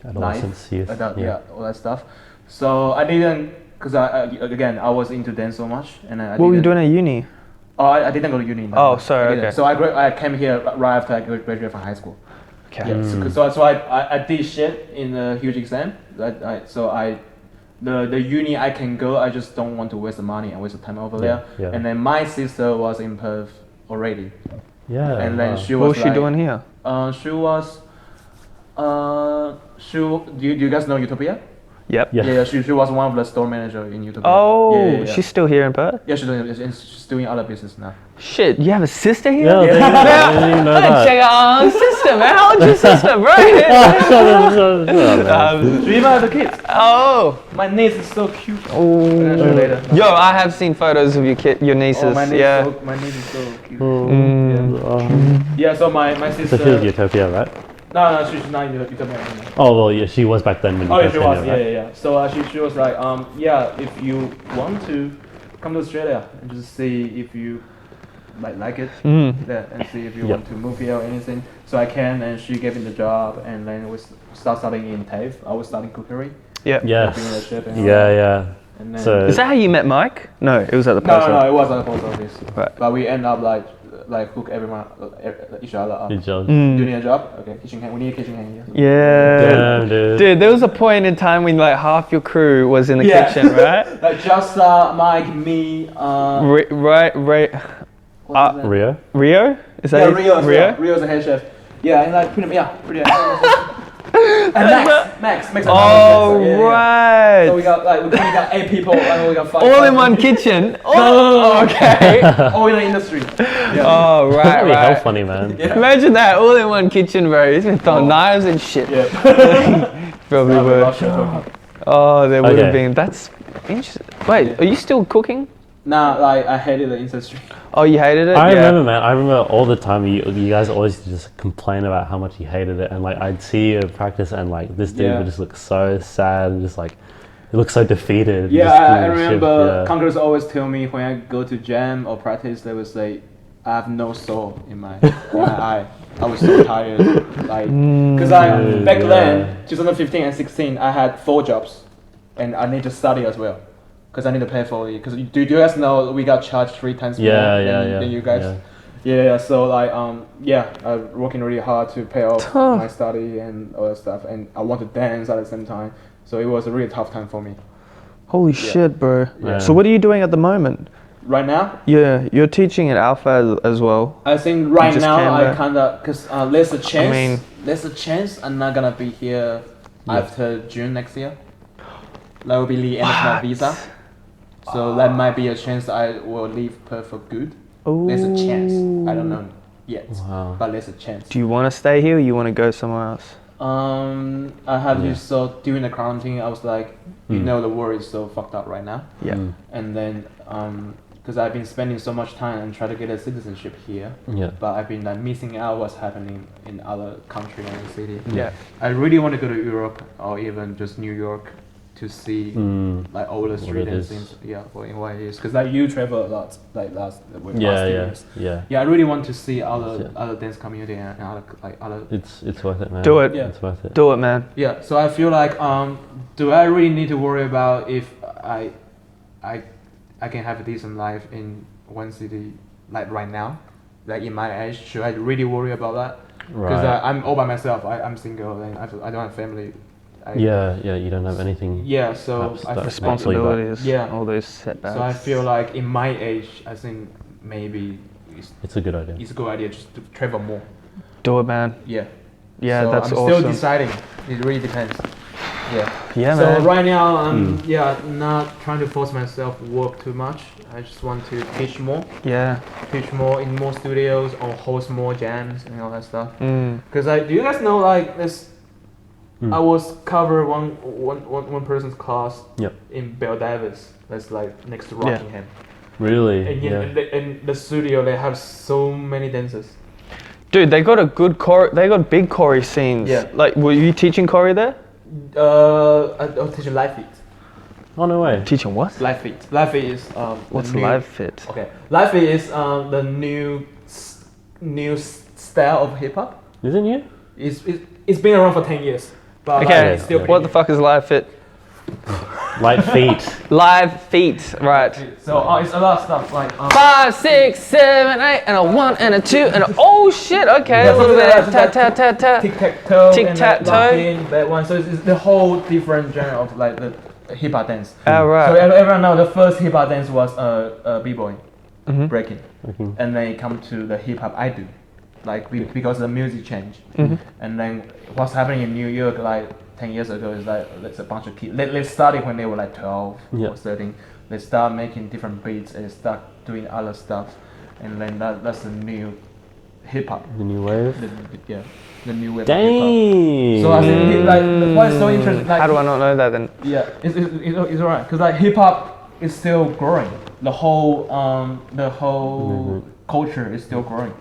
S4: adolescence, youth,
S3: all that stuff. So I didn't, because I was into dance so much, and
S2: what were you doing at uni?
S3: Oh, I didn't go to uni.
S2: Oh, sorry. Okay.
S3: So I came here right after I graduated from high school. Okay. Yeah, so I did shit in a huge exam. The uni I can go, I just don't want to waste the money and waste the time over there. Yeah. And then my sister was in Perth already. Yeah. And then she was.
S2: What was she doing here?
S3: She was. Do you guys know Utopia?
S2: Yep.
S3: Yeah. She was one of the store manager in Utopia.
S2: Oh, she's still here in Perth?
S3: Yeah, she's doing other business now.
S2: Shit, you have a sister here?
S4: Yeah, I didn't know that.
S2: Check out our sister, man. How old's your sister, bro?
S3: She even has the kids.
S2: Oh.
S3: My niece is so cute.
S2: Oh. Yo, I have seen photos of your nieces.
S3: Oh, my niece is so cute. Yeah, so my sister.
S4: So she was Utopia, right?
S3: No, she's not in Utopia anymore.
S4: Oh, well, yeah, she was back then when you
S3: she was, right? Yeah. So she was like, if you want to come to Australia and just see if you like it, and see if you want to move here or anything. So I can, and she gave me the job, and then we starting in TAFE. I was starting cookery.
S4: Yeah.
S3: Yeah. And then
S4: So
S2: Is that how you met Mike? No, it was at the
S3: no,
S2: post
S3: no,
S2: office.
S3: it was at the post office.
S2: Right.
S3: But we end up like hook everyone each other up.
S4: good job.
S3: Do you need a job? Okay, kitchen hand. We need a kitchen hand here.
S2: Yeah.
S4: Damn, dude.
S2: Dude, there was a point in time when like half your crew was in the
S3: Yeah.
S2: kitchen, right?
S3: Like just Mike, me,
S2: Right.
S3: what's his name?
S4: Rio?
S2: Rio? Is that
S3: Yeah,
S2: it?
S3: Rio. As
S2: Rio?
S3: well. Rio's the head chef. Yeah, and like pretty and Max.
S2: Oh,
S3: yeah.
S2: right.
S3: So we got 8 people and we got 5.
S2: All in one kitchen. Oh, okay.
S3: All in the industry. Yeah.
S2: Oh, right,
S4: That'd be hell
S2: right.
S4: funny, man.
S3: Yeah.
S2: Imagine that, all in one kitchen, bro. He's been throwing knives and shit.
S3: Yeah.
S2: Probably would. Oh, there would have
S4: Okay.
S2: been. That's interesting. Wait, are you still cooking?
S3: Nah, like I hated the industry.
S2: Oh, you hated it?
S4: I
S2: Yeah.
S4: remember, man. I remember all the time you guys always just complain about how much you hated it, and like I'd see you practice, and like this dude
S3: Yeah.
S4: would just look so sad, and just like he looks so defeated.
S3: Yeah,
S4: just
S3: I
S4: doing the shift,
S3: remember
S4: yeah.
S3: Conquerors always tell me when I go to jam or practice, they would say, I have no soul in my eye. I was so tired. Like, because back then, 2015 and 16, I had 4 jobs and I need to study as well. Because I need to pay for it. Because do you guys know we got charged 3 times more than you guys? Yeah, so like, I'm working really hard to pay off my study and all that stuff. And I want to dance at the same time. So it was a really tough time for me.
S2: Holy shit, bro.
S4: Yeah.
S2: So what are you doing at the moment?
S3: Right now,
S2: Yeah, you're teaching at Alpha as well.
S3: I think right
S2: just
S3: now
S2: came
S3: I
S2: back.
S3: kinda, cause there's a chance.
S2: mean-
S3: there's a chance I'm not gonna be here after June next year. That will be the end of my visa. So that might be a chance I will leave Perth for good. There's a chance. I don't know yet,
S4: Wow.
S3: but there's a chance.
S2: Do you want to stay here or you want to go somewhere else?
S3: I have this. So during the quarantine, I was like, you know, the world is so fucked up right now.
S2: Yeah.
S3: And then, because I've been spending so much time and trying to get a citizenship here.
S4: Yeah.
S3: But I've been like missing out what's happening in other country and city.
S2: Yeah.
S3: I really want to go to Europe or even just New York to see like all the street
S4: it
S3: and
S4: is.
S3: things. Yeah, for in what it is. Because like you travel a lot, like last
S4: Yeah,
S3: years.
S4: yeah.
S3: Yeah, I really want to see other dance community and other.
S4: It's worth it, man.
S2: Do it.
S3: Yeah.
S4: It's worth it.
S2: Do it, man.
S3: Yeah, so I feel like do I really need to worry about if I can have a decent life in one city like right now, like in my age? Should I really worry about that? Because
S4: Right.
S3: I'm all by myself. I'm single and I don't have family.
S4: Yeah, you don't have anything.
S3: Yeah, so
S4: Perhaps
S3: I
S4: that
S2: Responsibilities.
S3: Yeah.
S2: All those setbacks.
S3: so I feel like in my age, I think maybe
S4: It's a good idea.
S3: it's a good idea just to travel more.
S2: Do it, man.
S3: Yeah.
S2: Yeah,
S3: so
S2: that's
S3: I'm
S2: awesome.
S3: still deciding. It really depends. Yeah.
S2: Yeah,
S3: So
S2: man.
S3: right now I'm not trying to force myself work too much. I just want to teach more in more studios or host more jams and all that stuff. Because do you guys know like this? I was cover one person's class
S4: Yep.
S3: in Belle Davis. That's like next to
S2: Yeah.
S3: Rockingham.
S4: Really?
S3: And
S4: yeah.
S3: in the studio they have so many dancers.
S2: Dude, they got a good choreo. They got big choreo scenes.
S3: Yeah.
S2: Like, were you teaching choreo there?
S3: I was teaching live feet.
S4: Oh no way.
S2: Teaching what?
S3: Live feet. Live feet is
S2: What's
S3: the new,
S2: live fit?
S3: Okay, live feet is the new style of hip hop.
S4: Isn't you?
S3: It's been around for 10 years. But like,
S2: Okay,
S3: it's still
S2: what the fuck is live fit?
S4: Light feet.
S2: Live feet, right.
S3: So it's a lot of stuff like
S2: 5, 6, 7, 8, and a 1 and a 2 and a oh shit, okay, a little bit of tat tat tat tat.
S3: tic tac toe,
S2: Tic-tac-toe.
S3: that one. So it's the whole different genre of like the hip hop dance. So
S2: Alright.
S3: everyone know the first hip hop dance was b-boy, breaking,
S4: Okay.
S3: and then it come to the hip hop I do, like because the music changed, and then what's happening in New York like 10 years ago is like there's a bunch of kids. They started when they were like 12 or 13. They start making different beats and start doing other stuff, and then that's the new hip hop.
S4: The new wave.
S3: The new wave. Of hip hop.
S4: Dang.
S3: So I think like what's so interesting. Like,
S2: How do I not know that then?
S3: Yeah, it's alright because like hip hop is still growing. The whole culture is still growing.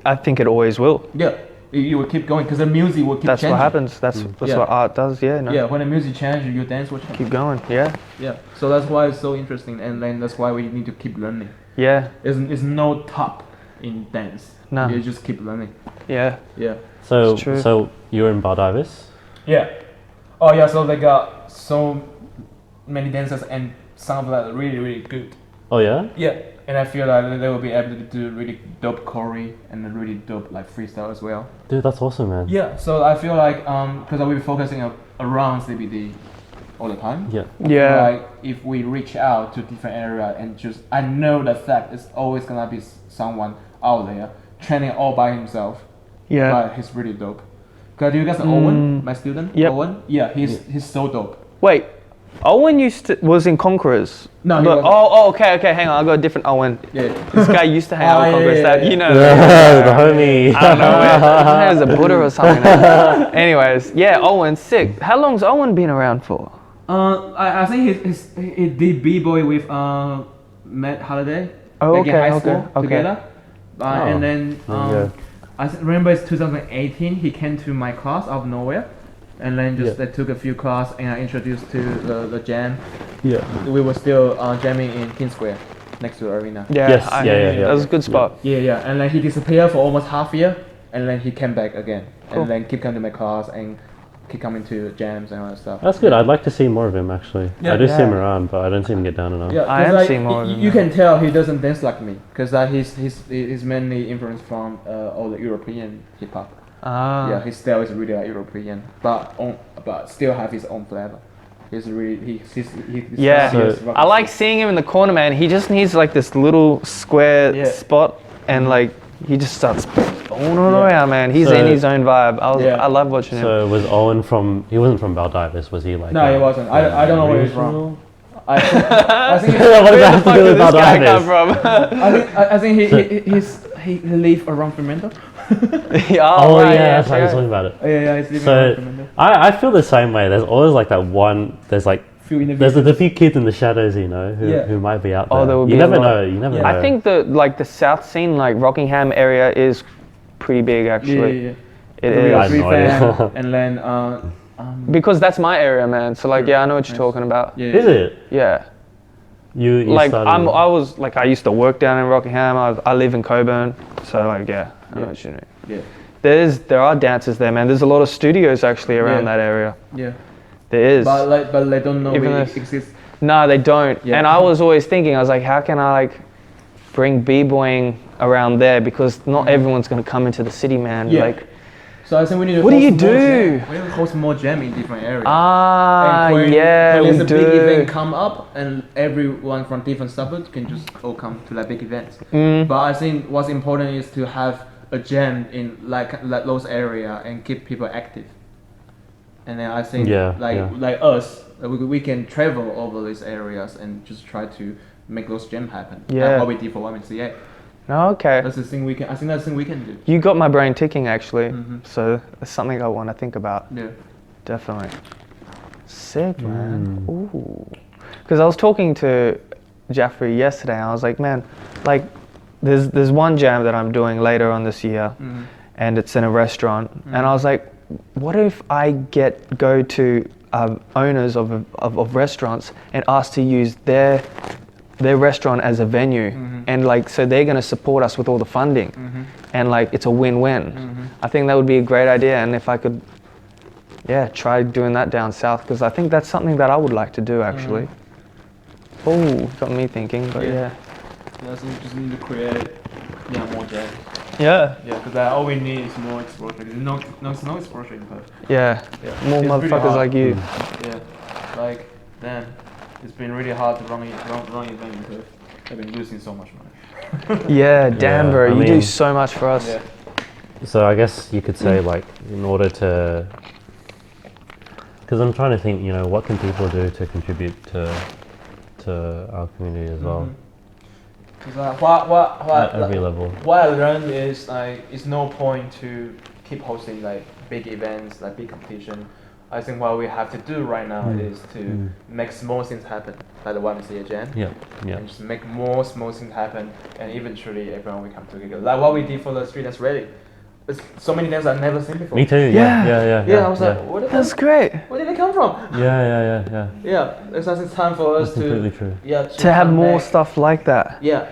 S2: I think it always will.
S3: Yeah, you will keep going because the music will keep
S2: That's
S3: changing.
S2: what happens. That's
S3: Yeah.
S2: what art does. Yeah. No.
S3: Yeah, when the music changes, your dance will change.
S2: Keep going. Yeah.
S3: Yeah, so that's why it's so interesting, and then that's why we need to keep learning.
S2: Yeah.
S3: It's no top in dance.
S2: No.
S3: You just keep learning.
S2: Yeah.
S3: Yeah.
S4: So
S2: It's true.
S4: so you're in Belle Davis?
S3: Yeah. Oh yeah, so they got so many dancers, and some of that really, really good.
S4: Oh yeah.
S3: Yeah, and I feel like they will be able to do really dope choreo and then really dope like freestyle as well.
S4: Dude, that's awesome, man.
S3: Yeah, so I feel like because we'll be focusing around CBD all the time.
S4: Yeah.
S3: I feel like if we reach out to different area and just, I know the fact it's always gonna be someone out there training all by himself.
S2: Yeah.
S3: But he's really dope. Cause you guys know Owen, my student.
S2: Yep.
S3: Owen. Yeah, he's so dope.
S2: Wait, Owen was in Conquerors.
S3: No, he
S2: Look,
S3: wasn't.
S2: okay, hang on. I got a different Owen.
S3: Yeah.
S2: This guy used to hang out with
S3: Oh,
S2: Conquerors.
S3: yeah.
S2: You know.
S4: The homie.
S2: I don't know where. He was a Buddha or something. Anyways, yeah, Owen, sick. How long's Owen been around for?
S3: I think he did b-boy with Matt Holiday.
S2: Oh,
S3: like in
S2: okay,
S3: high school
S2: okay.
S3: together. And then
S4: Yeah.
S3: I remember it's 2018. He came to my class out of nowhere, and then just they took a few class and I introduced to the jam.
S4: Yeah.
S3: We were still jamming in King Square, next to the arena.
S2: Yeah,
S4: Yes, yeah.
S2: That was a good spot.
S3: Yeah, and then he disappeared for almost half a year, and then he came back again,
S2: Cool.
S3: and then keep coming to my class and keep coming to jams and all that stuff.
S4: That's good. I'd like to see more of him actually.
S3: Yeah.
S4: I do see him
S2: Yeah.
S4: around, but I don't see him get down enough.
S3: Yeah,
S2: I
S3: 'cause,
S2: am
S3: like,
S2: seeing more of him,
S3: You
S2: yeah.
S3: can tell he doesn't dance like me, because he's mainly influenced from all the European hip hop.
S2: Ah.
S3: Yeah, his style is really like European, but still have his own flavor. He's really he's
S2: Yeah,
S3: serious
S2: I like seeing him in the corner, man. He just needs like this little square
S3: Yeah.
S2: spot, and like he just starts going all
S3: Yeah.
S2: around, man. He's
S4: So-
S2: in his own vibe.
S3: Yeah.
S2: I love watching him.
S4: So was Owen from? He wasn't from Baldivis, was he? Like
S3: No, he wasn't. I don't know where he's from. I think
S4: What does
S2: Where
S4: that
S2: the
S4: have to
S2: fuck
S4: do
S2: did
S4: with
S2: this guy come
S4: Baldivis?
S2: from?
S3: I think he live around Fremantle.
S2: Yeah,
S4: Oh
S2: right,
S4: yeah, that's right. I was
S2: yeah.
S4: talking about it.
S3: Yeah, he's living around
S4: So
S3: Fremantle.
S4: I feel the same way. There's always like that one. There's like
S3: Few interviews.
S4: there's a few kids in the shadows, you know, who might be out there.
S2: Oh, there will
S4: you
S2: be a
S4: never
S2: lot.
S4: know. You never know.
S2: I think the south scene, like Rockingham area, is pretty big actually.
S3: Yeah.
S2: It
S3: We got
S2: is.
S4: I have no idea.
S3: fan, and then
S2: Because that's my area, man. So like, yeah, I know what you're talking about.
S3: yeah.
S4: Is it?
S2: Yeah.
S4: You
S2: Like
S4: started,
S2: I used to work down in Rockingham. I live in Coburn, so like yeah, I know what you mean.
S3: Yeah.
S2: There are dancers there, man. There's a lot of studios actually around
S3: Yeah.
S2: that area.
S3: Yeah.
S2: There is.
S3: But they don't know
S2: Even
S3: we
S2: though-
S3: exist.
S2: No, they don't.
S3: Yeah.
S2: And I was always thinking, I was like, how can I like bring b-boying around there, because not everyone's gonna come into the city, man.
S3: Yeah.
S2: Like,
S3: So I think we need to
S2: What do
S3: host
S2: you
S3: more
S2: do?
S3: jam. We need to host more jam in different areas.
S2: ah,
S3: when,
S2: yeah,
S3: when
S2: we
S3: there's a big
S2: do.
S3: event come up and everyone from different suburbs can just all come to that big event.
S2: Mm.
S3: But I think what's important is to have a jam in like those area and keep people active. And then I think
S4: Yeah,
S3: like
S4: yeah.
S3: like us, we can travel over these areas and just try to make those jam happen.
S2: Yeah.
S3: Like what we did for YMCA.
S2: Oh, okay.
S3: That's the thing we can. I think that's the thing we can do.
S2: You got my brain ticking actually.
S3: Mhm.
S2: So that's something I want to think about.
S3: Yeah.
S2: Definitely. Sick, man. Ooh. Because I was talking to Jaffrey yesterday, and I was like, man, like, there's one jam that I'm doing later on this year,
S3: Mhm.
S2: and it's in a restaurant, and I was like, what if I go to owners of restaurants and ask to use their restaurant as a venue, and like, so they're gonna support us with all the funding, and like, it's a win-win. I think that would be a great idea, and if I could, yeah, try doing that down south, because I think that's something that I would like to do actually. Oh, got me thinking, but yeah.
S3: Yeah, so we just need to create more jam.
S2: Yeah.
S3: Yeah, because all we need is more exposure. There's no exposure in Perth.
S2: Yeah.
S3: Yeah.
S2: More
S3: It's really
S2: motherfuckers
S3: hard.
S2: like you.
S3: Yeah, like damn, it's been really hard to run event in Perth. I've been losing so much money.
S2: Yeah, damn,
S4: Yeah,
S2: bro.
S4: I
S2: You do
S4: mean-
S2: so much for us.
S3: Yeah.
S4: So I guess you could say like, in order to, because I'm trying to think, you know, what can people do to contribute to our community as well
S3: Because what
S4: at every level.
S3: what I learned is like it's no point to keep hosting like big events, like big competition. I think what we have to do right now is to make small things happen, like the YMCA Jam.
S4: Yeah, yeah.
S3: And just make more small things happen, and eventually everyone will come together. Like what we did for the Street Dance Rally. It's so many things I've never seen before.
S4: Me too. Yeah.
S3: Yeah, I was like, where
S2: That's great.
S3: did it come from?
S4: Yeah.
S3: Yeah, it's I think time for us
S4: That's completely true.
S2: To have
S3: come
S2: more
S3: back.
S2: stuff like that.
S3: Yeah,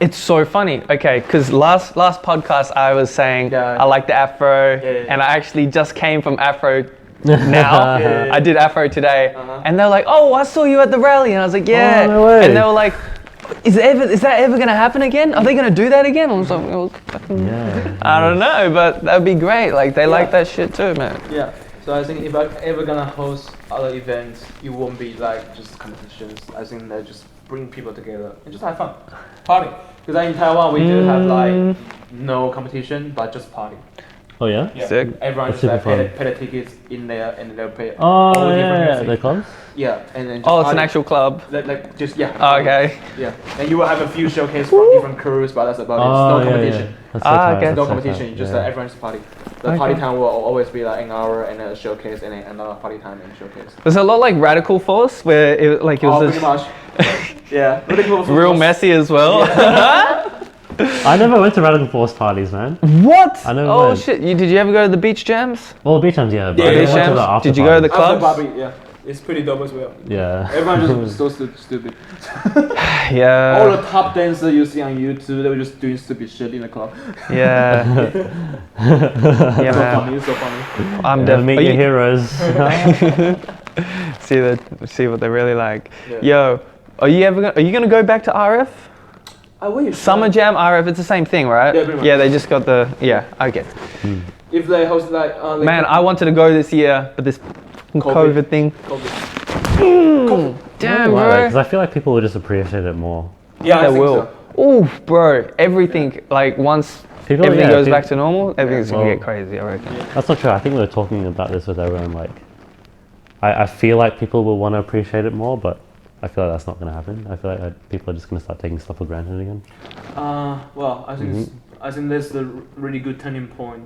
S2: It's so funny. Okay, because last podcast I was saying
S3: Yeah.
S2: I like the afro,
S3: Yeah.
S2: and I actually just came from afro now.
S3: Yeah.
S2: I did Afro today,
S3: Uh-huh.
S2: and they're like, "Oh, I saw you at the rally," and I was like, "Yeah."
S4: Oh, no way.
S2: And they were like, "Is that ever gonna happen again? Are they gonna do that again?" I was like, well,
S4: Yeah.
S2: "I don't know, but that'd be great. Like they like
S3: Yeah.
S2: that shit too, man."
S3: Yeah. So I think if I ever gonna host other events, it won't be like just competitions. I think they just bring people together and just have fun, party. Because in Taiwan we do have like no competition, but just party.
S4: Oh yeah.
S3: Yeah.
S2: Sick.
S3: Everyone
S4: That's
S3: just like
S4: super
S3: pay the tickets in there and they'll pay.
S4: Oh
S3: all different
S4: yeah,
S3: music.
S4: the clubs.
S3: Yeah, and then just
S2: Oh, it's an
S3: party.
S2: actual club.
S3: Like just yeah.
S2: Oh, okay.
S3: Yeah, and you will have a few showcase from different crews, but that's about it.
S4: Oh
S3: It's no
S4: yeah,
S3: competition.
S4: yeah. That's
S2: Ah,
S4: tight,
S2: okay.
S3: There's no
S4: that's so
S3: competition.
S4: tight,
S3: Just
S4: yeah.
S3: everyone's party. The
S2: Okay.
S3: party time will always be like an hour and a showcase, and then another party time and showcase.
S2: There's a lot like Radical Force where it was
S3: Pretty
S2: this
S3: much. Yeah, really cool.
S2: real messy as well.
S4: I never went to Radical Force parties, man.
S2: What?
S4: I never
S2: Oh
S4: went.
S2: shit! Did you ever go to the beach jams?
S4: Well, beach jams, yeah. But
S3: Yeah,
S4: I
S3: beach
S4: never went to
S2: jams.
S4: the after
S2: Did you go to the
S4: parties.
S2: clubs?
S3: After Bobby, yeah, it's pretty dope as well.
S4: Yeah.
S3: Everyone just so stupid.
S2: Yeah.
S3: All the top dancers you see on YouTube, they were just doing stupid shit in the club.
S2: Yeah. Yeah,
S3: So
S2: man.
S3: funny, it's so funny.
S2: I'm
S4: Yeah, meet your
S2: definitely
S4: heroes.
S2: see what they're really like.
S3: Yeah.
S2: Yo, are you gonna go back to RF?
S3: I wish.
S2: Summer Jam, RF, it's the same thing, right?
S3: Yeah, pretty much.
S2: Yeah, they just got the okay.
S3: If they host like.
S2: Man, I wanted to go this year, but this COVID thing.
S3: COVID.
S2: Damn,
S4: Because
S2: bro.
S4: I feel like people will just appreciate it more.
S3: Yeah, I
S2: They
S3: think
S2: will.
S3: so.
S2: Ooh, bro, everything like once
S4: People,
S2: everything
S4: yeah,
S2: goes
S4: people-
S2: back to normal, everything's gonna
S4: well-
S2: get crazy. I reckon.
S4: That's not true. I think we were talking about this with everyone. Like, I feel like people will want to appreciate it more, but I feel like that's not going to happen. I feel like people are just going to start taking stuff for granted again.
S3: Well, I think I think that's the really good turning point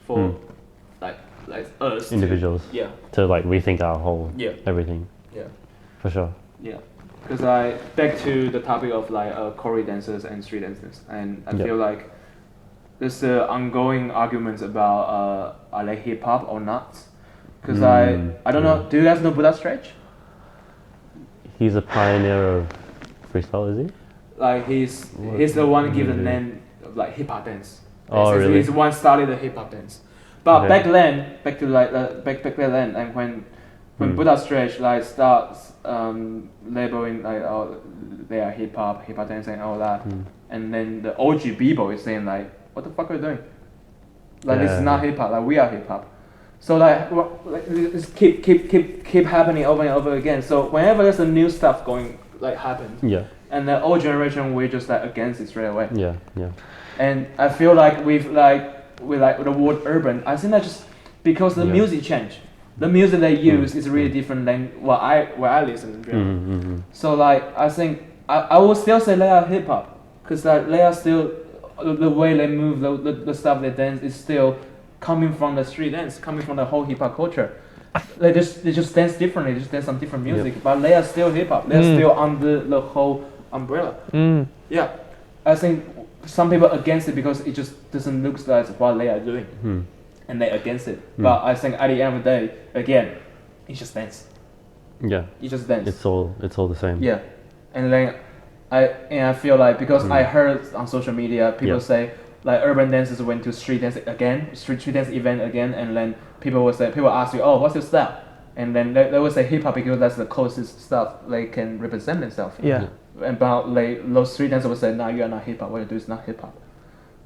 S3: for like us to-
S4: Individuals.
S3: yeah,
S4: To like rethink our whole
S3: Yeah.
S4: everything.
S3: yeah,
S4: For sure.
S3: yeah. Because I back to the topic of like Korean dancers and street dancers, and I
S4: Yeah.
S3: feel like there's ongoing arguments about are they hip hop or not. Because I don't know. Do you guys know Buddha Stretch?
S4: He's a pioneer of freestyle, is he?
S3: Like he's the one give the name of like hip hop dance.
S4: Oh,
S3: he's,
S4: really?
S3: He's the one started the hip hop dance. But
S4: Okay.
S3: back then, back to like back then, and when Buddha Stretch like starts labeling like oh they are hip hop dance and all that, and then the OG b-boy is saying like what the fuck are you doing? Like this is
S4: Yeah.
S3: not hip hop. Like we are hip hop. So like this keep happening over and over again. So whenever there's a new stuff going like happen,
S4: Yeah.
S3: and the old generation we're just like against it straight away.
S4: Yeah. Yeah.
S3: And I feel like with the word urban, I think that just because the
S4: Yeah.
S3: music change, the music they use is really different than what I listen to.
S4: Mm-hmm.
S3: So like I think I will still say they are hip hop, cause like they are still the way they move, the stuff they dance is still coming from the street dance, coming from the whole hip hop culture. They just dance differently, just dance some different music, but they are still hip hop. They're still under the whole umbrella. Yeah, I think some people are against it because it just doesn't look like what they are doing, and they're against it. But I think at the end of the day, again, it's just dance.
S4: Yeah.
S3: You just dance.
S4: It's all the same.
S3: Yeah, and then I feel like because I heard on social media people
S4: Yeah.
S3: say like urban dancers went to street dance dance event again, and then people ask you, oh, what's your style? And then they would say hip hop because that's the closest stuff they can represent themselves.
S2: Yeah.
S3: And but like those street dancers would say, no, you are not hip hop. What you do is not hip hop.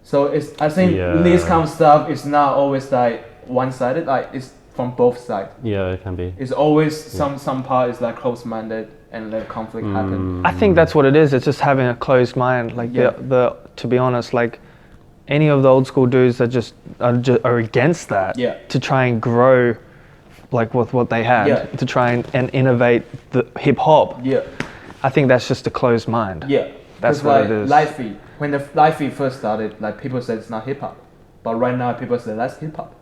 S3: So I think
S4: Yeah.
S3: this kind of stuff is not always like one sided. Like it's from both sides.
S4: Yeah, it can be.
S3: It's always some part is like close minded and let conflict happen.
S2: I think that's what it is. It's just having a closed mind. Like
S3: Yeah.
S2: the to be honest, like any of the old school dudes that are against that.
S3: Yeah.
S2: To try and grow, like with what they had.
S3: Yeah.
S2: To try and innovate the hip hop.
S3: Yeah.
S2: I think that's just a closed mind.
S3: Yeah,
S2: That's
S3: 'cause,
S2: what
S3: like,
S2: it is.
S3: Live feed. When the live feed first started, like people said it's not hip hop, but right now people say that's hip hop.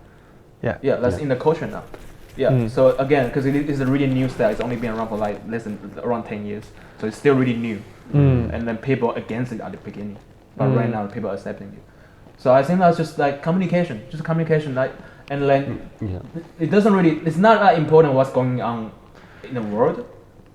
S2: Yeah.
S3: Yeah, that's in the culture now. Yeah. So again, because it is a really new style, it's only been around for like around 10 years, so it's still really new. And then people against it at the beginning, but right now people are accepting it. So I think that's just like communication, like, and then it doesn't really. It's not that important what's going on in the world.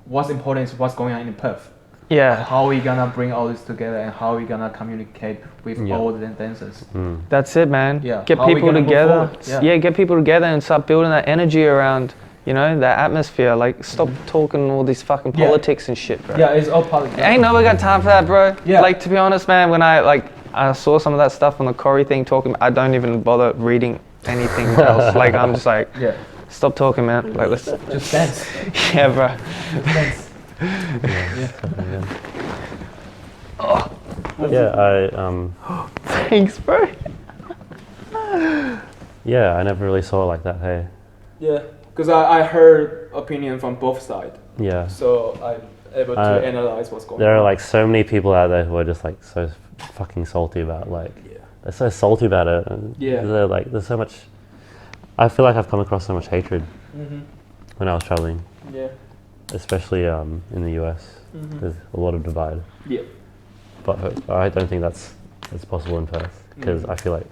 S3: What's important is what's going on in Perth.
S2: Yeah.
S3: How are we gonna bring all this together, and how are we gonna communicate with all the dancers?
S2: That's it, man.
S3: Yeah.
S2: Get
S3: How are we
S2: people
S3: gonna move
S2: together.
S3: forward?
S2: Yeah, get people together and start building that energy around, you know, that atmosphere. Like, stop talking all this fucking politics and shit, bro.
S3: Yeah, it's all politics.
S2: Ain't nobody got time for that, bro.
S3: Yeah.
S2: Like, to be honest, man, when I saw some of that stuff on the Corey thing talking, I don't even bother reading anything else. Like, I'm just like, stop talking, man. Like, let's
S3: just dance.
S2: Yeah, bro.
S3: Just dance.
S2: Thanks, bro.
S4: Yeah, I never really saw it like that. Hey.
S3: Yeah, because I heard opinion from both sides.
S4: Yeah.
S3: So I'm able to analyze what's going on.
S4: There are like so many people out there who are just like so fucking salty about they're so salty about it. And they're like, there's so much. I feel like I've come across so much hatred when I was traveling.
S3: Yeah.
S4: Especially in the US, there's a lot of divide.
S3: Yeah.
S4: But I don't think that's possible in Perth because I feel like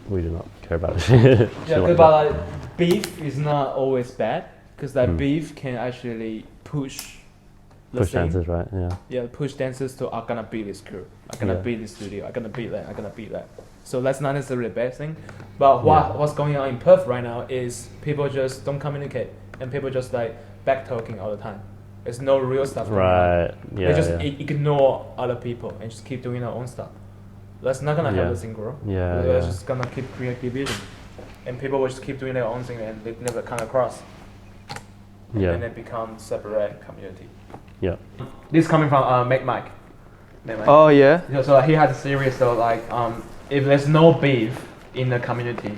S4: we do not care about shit.
S3: Yeah, but beef is not always bad because that beef can actually push
S4: dancers, right? Yeah.
S3: Yeah, push dancers to I'm gonna beat this crew, I'm gonna beat this studio, I'm gonna beat that, I'm gonna beat that. So that's not necessarily a bad thing. But what's going on in Perth right now is people just don't communicate and people just like back talking all the time. There's no real stuff going on.
S4: Yeah.
S3: They just ignore other people and just keep doing their own stuff. That's not gonna help the thing grow. That's just gonna keep creating division. And people will just keep doing their own thing and they never come across.
S4: Yeah.
S3: And it becomes separate community.
S4: Yeah.
S3: This coming from Mike.
S2: Oh, yeah?
S3: So he had a series of like, if there's no beef in the community,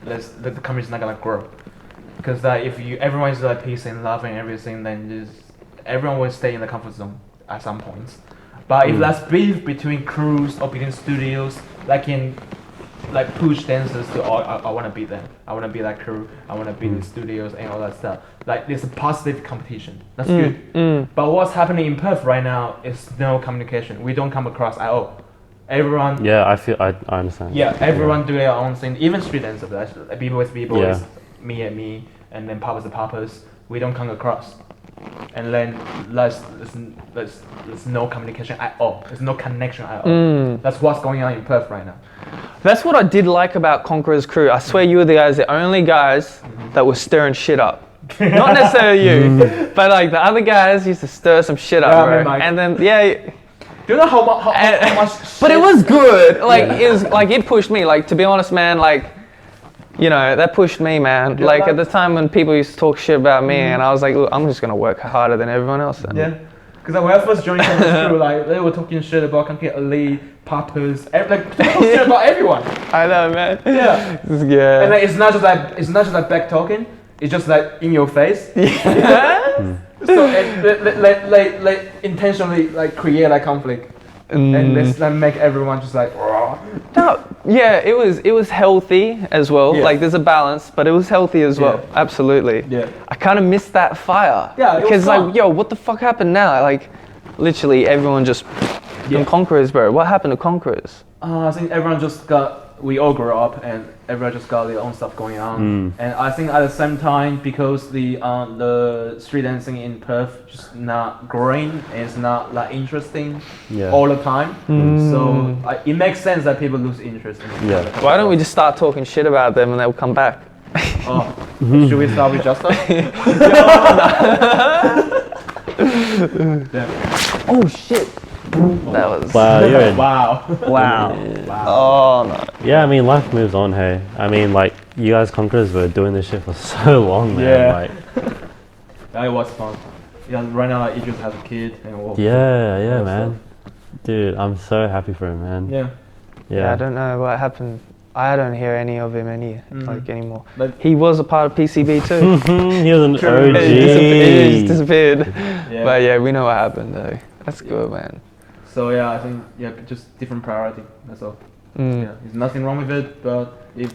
S3: the community's not gonna grow. Because if everyone is like peace and love and everything, then everyone will stay in the comfort zone at some points. But if there's beef between crews or between studios, that can like push dancers to I want to beat them, I want to be that crew, I want to beat the studios and all that stuff. Like there's a positive competition. That's good. But what's happening in Perth right now is no communication. We don't come across at all. Everyone.
S4: Yeah, I understand.
S3: Yeah, everyone do their own thing. Even street dancers, b-boys, b-boys, me, and then poppers and poppers. We don't come across. And then there's no communication at all. There's no connection at all. That's what's going on in Perth right now.
S2: That's what I did like about Conqueror's crew. I swear you were the only guys that were stirring shit up. Not necessarily you, but like the other guys used to stir some shit up, bro. And then,
S3: do you know how much
S2: but it was good. Like, it was like, it pushed me. Like, to be honest, man, like, you know, that pushed me, man. Like, at the time when people used to talk shit about me, and I was like, look, I'm just going to work harder than everyone else then.
S3: Yeah. Because when I first joined the crew, like, they were talking shit about Complete Elite, Poppers, like, talking shit about everyone.
S2: I know, man.
S3: Yeah.
S2: Yeah.
S3: And like, it's not just like back talking. It's just like in your face.
S2: Yeah.
S3: So like intentionally like create like conflict, and let's like make everyone just like.
S2: No, yeah, it was healthy as well. Yeah. Like there's a balance, but it was healthy as well. Absolutely. Yeah. I kind of missed that fire. Yeah. Because like, yo, what the fuck happened now? Like, literally everyone just. And Conquerors, bro. What happened to Conquerors?
S3: I think everyone just we all grew up and everyone just got their own stuff going on. And I think at the same time, because the street dancing in Perth just not growing, and it's not that interesting all the time. So it makes sense that people lose interest in it.
S2: Why don't we just start talking shit about them and they'll come back?
S3: Should we start with Justin?
S2: Oh shit. That was
S4: wow.
S2: Oh no.
S4: Yeah, I mean life moves on, hey. I mean like you guys Conquerors were doing this shit for so long, man. Like
S3: it was fun. Yeah, right now like Idris has a kid and
S4: yeah, man. Dude, I'm so happy for him, man. Yeah.
S2: I don't know what happened. I don't hear any of him anymore. Like, he was a part of PCB too.
S4: He was an OG.
S2: He just disappeared. But yeah, we know what happened though. That's good, man.
S3: So yeah, I think just different priority. That's all. Yeah, there's nothing wrong with it, but we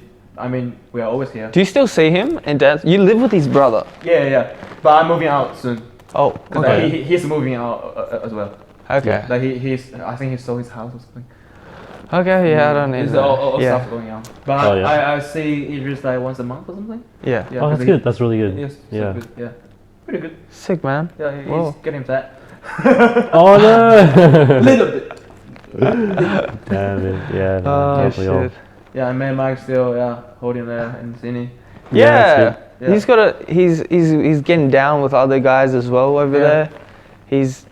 S3: are always here.
S2: Do you still see him and dance? You live with his brother.
S3: Yeah. But I'm moving out soon.
S2: Oh, okay.
S3: He's moving out as well.
S2: Okay.
S3: Like I think he sold his house or something.
S2: Okay, yeah, I don't need
S3: that. There's all stuff going on. But I see Idris like once a month or something.
S2: Yeah.
S4: Oh, that's good. That's really good.
S3: Yes. Yeah. Pretty good.
S2: Sick, man.
S3: Yeah, he's getting fat.
S4: Oh no!
S3: Little bit.
S4: Damn it! Yeah.
S2: Oh
S4: aren't we all?
S2: shit.
S3: Yeah, and man, Mike still holding there and singing.
S2: Yeah,
S3: Yeah.
S2: he's getting down with other guys as well over
S3: Yeah.
S2: there. He's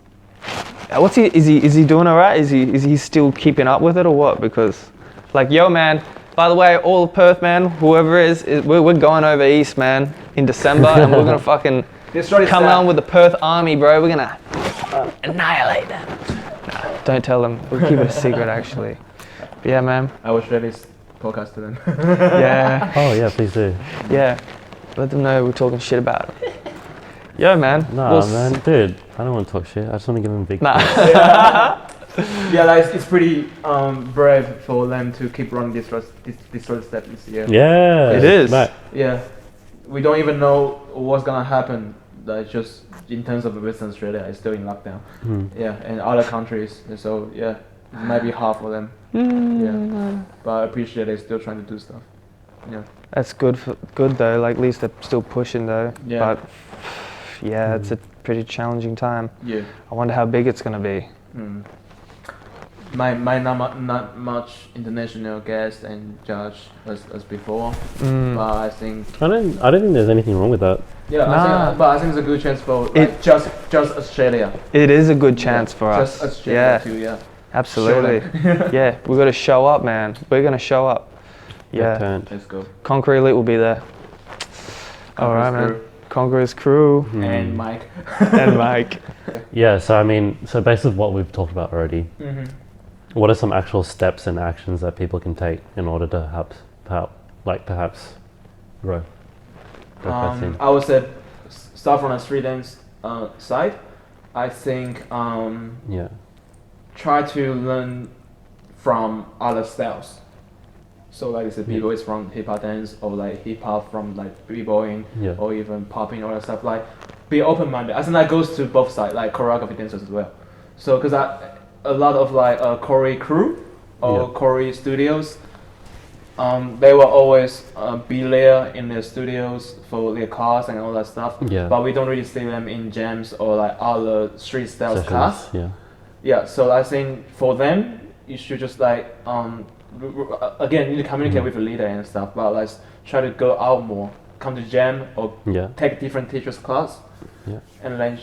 S2: is he doing alright? Is he still keeping up with it or what? Because like, yo man, by the way, all of Perth man, whoever it is we're going over east man in December and we're gonna fucking come on with the Perth army, bro. We're gonna annihilate them. Nah, don't tell them. We'll keep it a secret actually. But yeah man.
S3: I will share this podcast to them.
S2: Yeah.
S4: Oh yeah, please do.
S2: Yeah. Let them know we're talking shit about them. Yo man.
S4: Nah, man, dude, I don't want to talk shit. I just want to give them big.
S2: Nah.
S3: Yeah, like it's pretty brave for them to keep running this sort of step this year.
S4: Yeah,
S2: It is.
S4: Right.
S3: Yeah, we don't even know what's gonna happen. Like just in terms of Western Australia, it's still in lockdown. Yeah, and other countries. And so yeah, it might be hard for them. Yeah, but I appreciate they're still trying to do stuff. Yeah.
S2: That's good though. Like at least they're still pushing though.
S3: Yeah.
S2: But yeah, it's a pretty challenging time.
S3: Yeah.
S2: I wonder how big it's gonna be.
S3: My not much international guest and judge as before, but I think
S4: I don't think there's anything wrong with that.
S3: yeah, I think it's a good chance for like, just Australia.
S2: It is a good chance for
S3: Just
S2: us.
S3: Australia
S2: Yeah,
S3: too, yeah.
S2: absolutely. Yeah, we got to show up, man. We're gonna show up. Yeah,
S4: Turned.
S3: Let's go.
S2: Concrete Elite will be there. All right, man. Conqueror's crew
S3: And Mike.
S2: and Mike.
S4: Yeah, so I mean, so based on what we've talked about already, what are some actual steps and actions that people can take in order to perhaps grow?
S3: I would say start from the street dance side. I think
S4: Yeah.
S3: try to learn from other styles. So like I said, b-boy is from hip hop dance, or like hip hop from like b-boying,
S4: Yeah.
S3: or even popping, all that stuff. Like be open minded. I think that goes to both sides, like choreography dancers as well. So because a lot of like choreo crew or choreo studios, they will always be there in their studios for their class and all that stuff.
S4: Yeah.
S3: But we don't really see them in jams or like other street styles
S4: Sessions,
S3: class.
S4: Yeah.
S3: Yeah, so I think for them, you should just like again, you need to communicate with the leader and stuff, but like try to go out more, come to jam or
S4: Yeah.
S3: take different teachers' class,
S4: Yeah.
S3: and then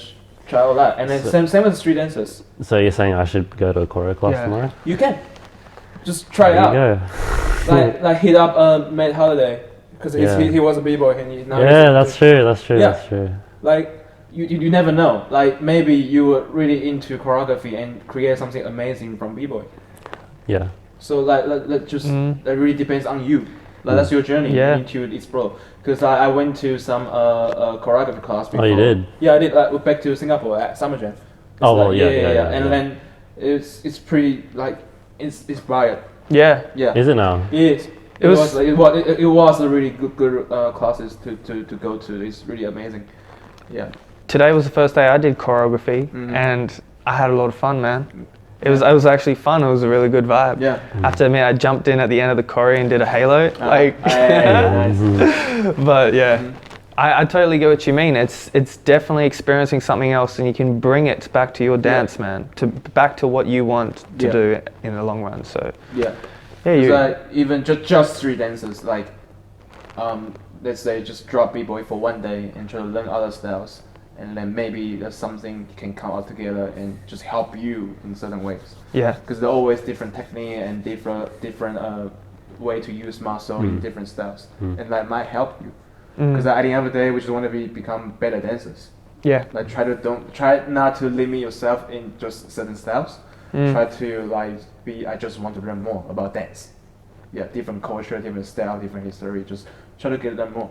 S3: try all that. And then same with street dancers.
S4: So you're saying I should go to a choreo class
S2: Yeah.
S4: tomorrow?
S3: You can just try it
S4: There
S3: out.
S4: you go.
S3: Like hit up Matt Holiday because
S4: Yeah.
S3: he was a b-boy and he's now
S4: Yeah, that's true. That's true.
S3: Yeah.
S4: That's true.
S3: like you never know. Like maybe you were really into choreography and create something amazing from b-boy.
S4: Yeah.
S3: So like just that really depends on you. Like that's your journey.
S2: Yeah.
S3: You need to explore. Because I went to some choreography class before.
S4: Oh, you did?
S3: Yeah, I did. Back to Singapore at Summer Jam. It's
S4: Oh,
S3: like,
S4: well, yeah.
S3: And then it's pretty like it's inspired.
S2: Yeah.
S3: Yeah.
S4: Is it now?
S3: It is. It was a really good classes to go to. It's really amazing. Yeah.
S2: Today was the first day I did choreography, and I had a lot of fun, man. It was actually fun. It was a really good vibe.
S3: Yeah.
S2: I have to admit, I jumped in at the end of the choreo and did a halo.
S3: Nice.
S2: But yeah, I totally get what you mean. It's definitely experiencing something else, and you can bring it back to your dance, man. Back to what you want to do in the long run. So
S3: Yeah.
S2: yeah,
S3: It's
S2: you.
S3: like even just street dancers, like let's say just drop b-boy for one day and try to learn other styles, and then maybe there's something can come out together and just help you in certain ways.
S2: Yeah.
S3: Because there are always different technique and different way to use muscle in different styles, and that might help you. Because at the end of the day, we just want to become better dancers.
S2: Yeah.
S3: Like try not to limit yourself in just certain styles. Try to like I just want to learn more about dance. Yeah, different culture, different style, different history. Just try to get them more.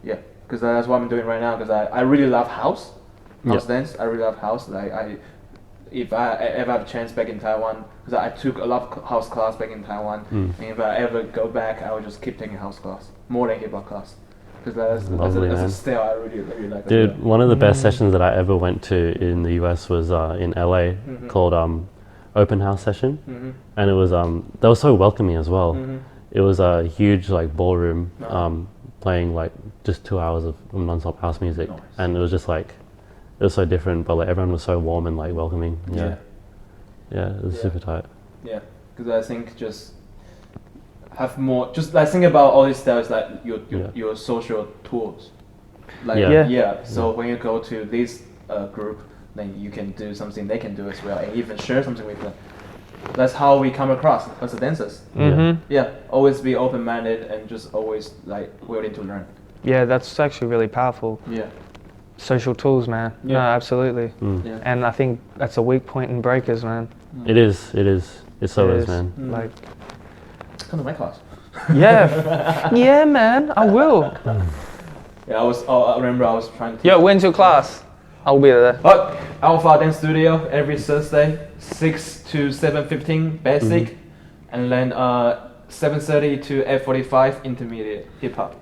S3: Yeah, because that's what I'm doing right now. Because I really love house dance. I really love house. Like if I ever have a chance back in Taiwan, because I took a lot of house class back in Taiwan, and if I ever go back, I will just keep taking house class more than hip hop class. Because that's a style I really like.
S4: Dude, one of the best sessions that I ever went to in the US was in LA called Open House Session, and it was they were so welcoming as well. It was a huge like ballroom playing like just 2 hours of non-stop house music, and it was just like it was so different, but like everyone was so warm and like welcoming.
S3: Yeah.
S4: Yeah, it was
S3: Yeah.
S4: super tight.
S3: Yeah, because I think just have more. Just like think about all these styles, like your social tools. Like
S4: Yeah.
S3: So when you go to this group, then you can do something they can do as well, and even share something with them. That's how we come across as dancers.
S2: Mm-hmm.
S3: Yeah, always be open-minded and just always like willing to learn.
S2: Yeah, that's actually really powerful.
S3: Yeah.
S2: Social tools, man.
S3: Yeah.
S2: No, absolutely.
S3: Yeah.
S2: And I think that's a weak point in breakers, man.
S4: It is. It so
S2: It
S4: is,
S2: is.
S4: man.
S2: Like,
S3: Come to my class.
S2: yeah, yeah, man, I will.
S3: Yeah, I remember I was trying to.
S2: Yo, when's your class? I'll be there.
S3: But Alpha Dance Studio every Thursday, 6 to 7:15 basic, and then 7:30 to 8:45 intermediate hip hop.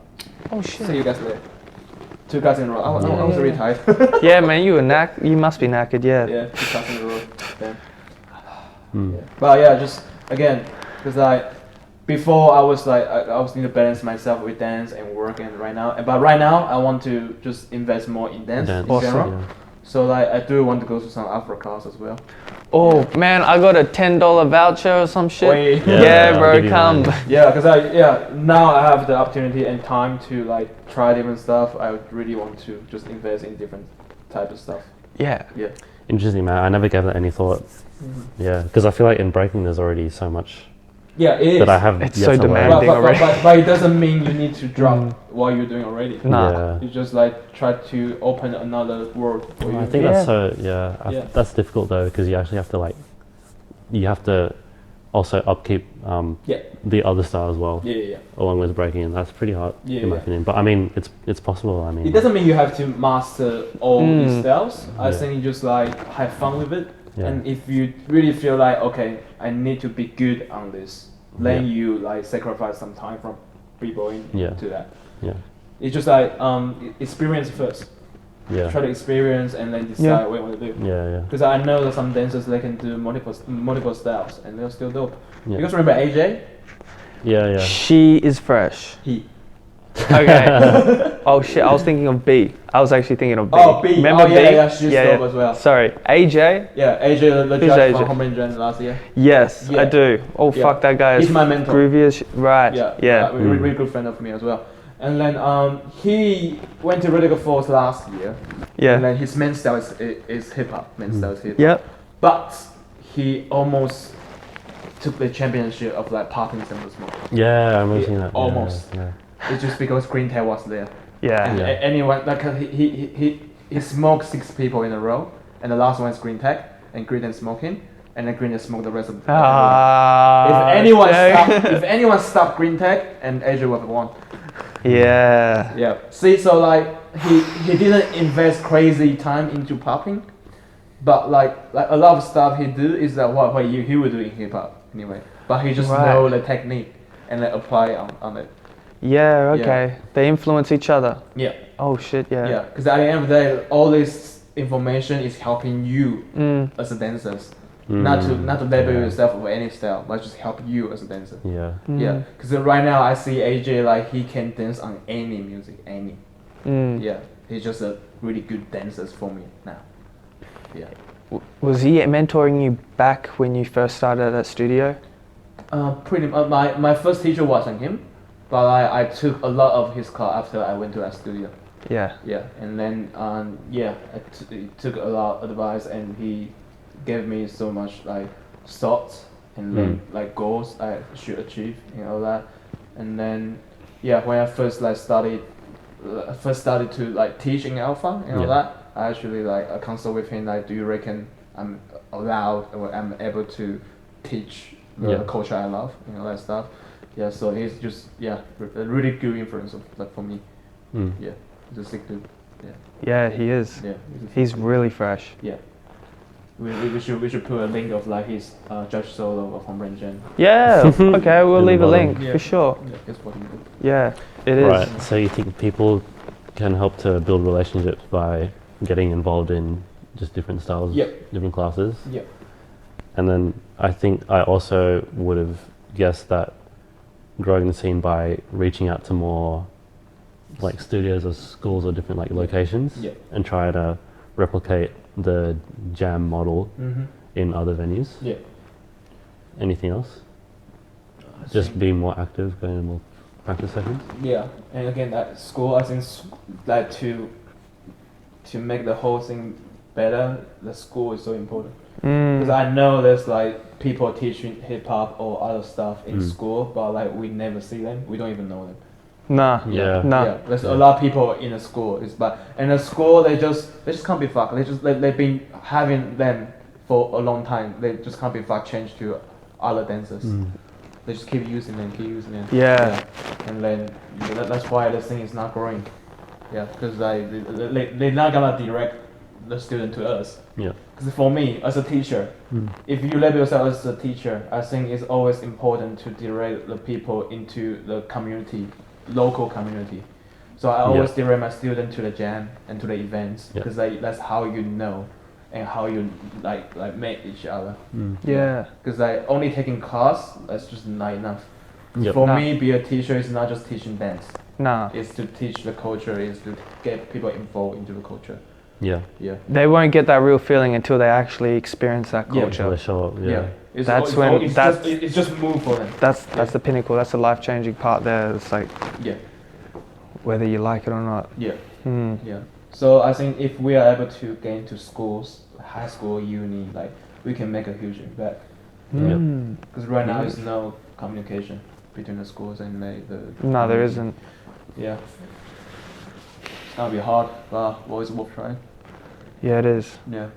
S2: Oh
S3: See
S2: shit.
S3: you guys later. 2 guys in a row. I was really tired.
S2: Yeah, man, you must be knackered. Yeah.
S3: Yeah, 2 guys in a row. Then.
S4: Mm.
S3: Yeah. But yeah, just again, because before I was like I was need to balance myself with dance and work, and right now I want to just invest more in dance in
S4: Dance.
S3: general.
S4: Yeah.
S3: So like I do want to go to some Afro class as well.
S2: Oh man, I got a $10 voucher or some shit.
S3: Wait.
S2: Yeah,
S4: I'll
S2: bro,
S4: give you
S2: come.
S4: mine.
S3: Yeah, because now I have the opportunity and time to like try different stuff. I really want to just invest in different type of stuff.
S2: Yeah.
S3: Yeah.
S4: Interesting, man. I never gave that any thought. Yeah, because I feel like in breaking there's already so much
S3: Yeah, it is.
S4: that I have
S2: It's
S4: yet
S2: so
S4: to learn.
S2: demanding. already.
S3: But it doesn't mean you need to drop what you're doing already.
S2: Nah.
S4: Yeah.
S3: You just like try to open another world for you.
S4: I think
S2: Yeah.
S4: that's so. Yeah,
S3: Yeah.
S4: that's difficult though because you actually have to you have to also upkeep
S3: Yeah.
S4: the other style as well,
S3: Yeah.
S4: along with breaking, and that's pretty hard
S3: Yeah,
S4: in my
S3: yeah.
S4: opinion. But I mean, it's possible. I mean,
S3: It doesn't mean you have to master all these styles. I
S4: Yeah.
S3: think you just like have fun with it.
S4: Yeah.
S3: And if you really feel like okay, I need to be good on this, then you like sacrifice some time from b-boying
S4: Yeah.
S3: to that.
S4: Yeah,
S3: It's just like experience first.
S4: yeah,
S3: Try to experience and then decide
S2: Yeah.
S3: what you want to do.
S4: yeah.
S3: Because I know that some dancers they can do multiple styles and they're still dope.
S4: Yeah.
S3: You guys remember AJ?
S4: Yeah.
S2: She is fresh.
S3: He.
S2: Okay. Oh shit, I was thinking of B. I was actually thinking of B.
S3: Oh, B.
S2: Remember
S3: Oh, yeah,
S2: B?
S3: yeah, she's dope as well.
S2: Sorry, AJ?
S3: Yeah, AJ the
S2: Who's
S3: judge
S2: AJ?
S3: from Home Engine last year.
S2: Yes,
S3: Yeah.
S2: I do. Oh
S3: Yeah.
S2: fuck, that guy is
S3: He's my mentor.
S2: groovy as right.
S3: Yeah, really good friend of me as well. And then he went to Radical Force last year.
S2: Yeah.
S3: And then his main style is hip hop. Main style is hip hop.
S2: Yep.
S3: But he almost took the championship of like popping sample smoke.
S4: Yeah, I remember seeing that. Yeah,
S3: Almost.
S4: Yeah.
S3: It's just because Green Tail was there.
S2: Yeah.
S3: And
S4: Yeah.
S3: anyone like he smoked 6 people in a row, and the last one is Green Tech, and Green didn't smoke him, and then Green just smoked the rest of the
S2: Ah.
S3: if anyone stopped Green Tech, and AJ would have won.
S2: Yeah.
S3: Yeah. See, so like he didn't invest crazy time into popping, but like a lot of stuff he do is that what he would do in hip hop anyway. But he just
S2: Right.
S3: know the technique and then apply on it.
S2: Yeah. Okay. They influence each other.
S3: Yeah.
S2: Oh shit. Yeah.
S3: Yeah. Because at the end of the day, all this information is helping you
S2: Mm.
S3: as a dancer. Not to label yourself with any style, but just help you as a dancer.
S4: Yeah.
S3: Yeah. Because right now I see AJ like he can dance on any music, any.
S2: Mm.
S3: Yeah. He's just a really good dancer for me now. Yeah.
S2: Was he mentoring you back when you first started at that studio?
S3: Pretty much. My first teacher wasn't him, but I took a lot of his class after I went to that studio.
S2: Yeah.
S3: Yeah, and then he took a lot of advice and he gave me so much like thoughts and then like goals I should achieve and all that. And then when I first started to like teach in Alpha and all that, I actually like I consult with him like, do you reckon I'm allowed or I'm able to teach the culture I love and all that stuff? Yeah, so he's just a really good influence for me. Yeah, he's a sick dude.
S2: Yeah, he is.
S3: Yeah,
S2: He's really fresh.
S3: yeah. We should put a link of like his judge solo of Home Engine.
S2: Yeah. Okay, we'll
S4: In the
S2: leave a
S4: bottom.
S2: link
S3: Yeah.
S2: for sure.
S3: Yeah, that's what he did.
S2: Yeah, it is.
S4: Right. So you think people can help to build relationships by getting involved in just different styles, different classes?
S3: Yeah.
S4: And then I think I also would have guessed that growing the scene by reaching out to more like studios or schools or different like locations
S3: Yeah.
S4: and try to replicate the jam model in other venues?
S3: Yeah.
S4: Anything else? Just being more active, going to more practice sessions?
S3: Yeah, and again, at school, I think that to make the whole thing better, the school is so important. Because I know there's like people teaching hip hop or other stuff in school, but like we never see them. We don't even know them.
S2: Nah.
S4: Yeah.
S2: Nah.
S3: Yeah, there's a lot of people in the school. And the school they just can't be fucked. They've been having them for a long time. They just can't be fucked. Change to other dancers. They just keep using them.
S2: Yeah.
S3: And then that's why this thing is not growing. Yeah, because they're not gonna direct the student to us.
S4: Yeah.
S3: Because for me, as a teacher, if you label yourself as a teacher, I think it's always important to direct the people into the community, local community. So I always direct my student to the jam and to the events, because that's how you know and how you like meet each other.
S2: Yeah.
S3: Because only taking class, that's just not enough.
S4: Yep.
S3: For me, be a teacher is not just teaching dance.
S2: Nah.
S3: It's to teach the culture, is to get people involved into the culture.
S4: Yeah.
S3: Yeah.
S2: They won't get that real feeling until they actually experience that
S3: Yeah.
S2: culture.
S4: They show up. Yeah.
S3: It's
S2: That's
S3: just move for them.
S2: That's the pinnacle. That's the life-changing part there. It's like
S3: Yeah.
S2: whether you like it or not.
S3: Yeah. Yeah. So I think if we are able to get into schools, high school, uni, like we can make a huge impact. Because right now there's no communication between the schools and the.
S2: No, there isn't.
S3: Yeah. It's gonna be hard, but always worth trying.
S2: Yeah, it is.
S3: Yeah.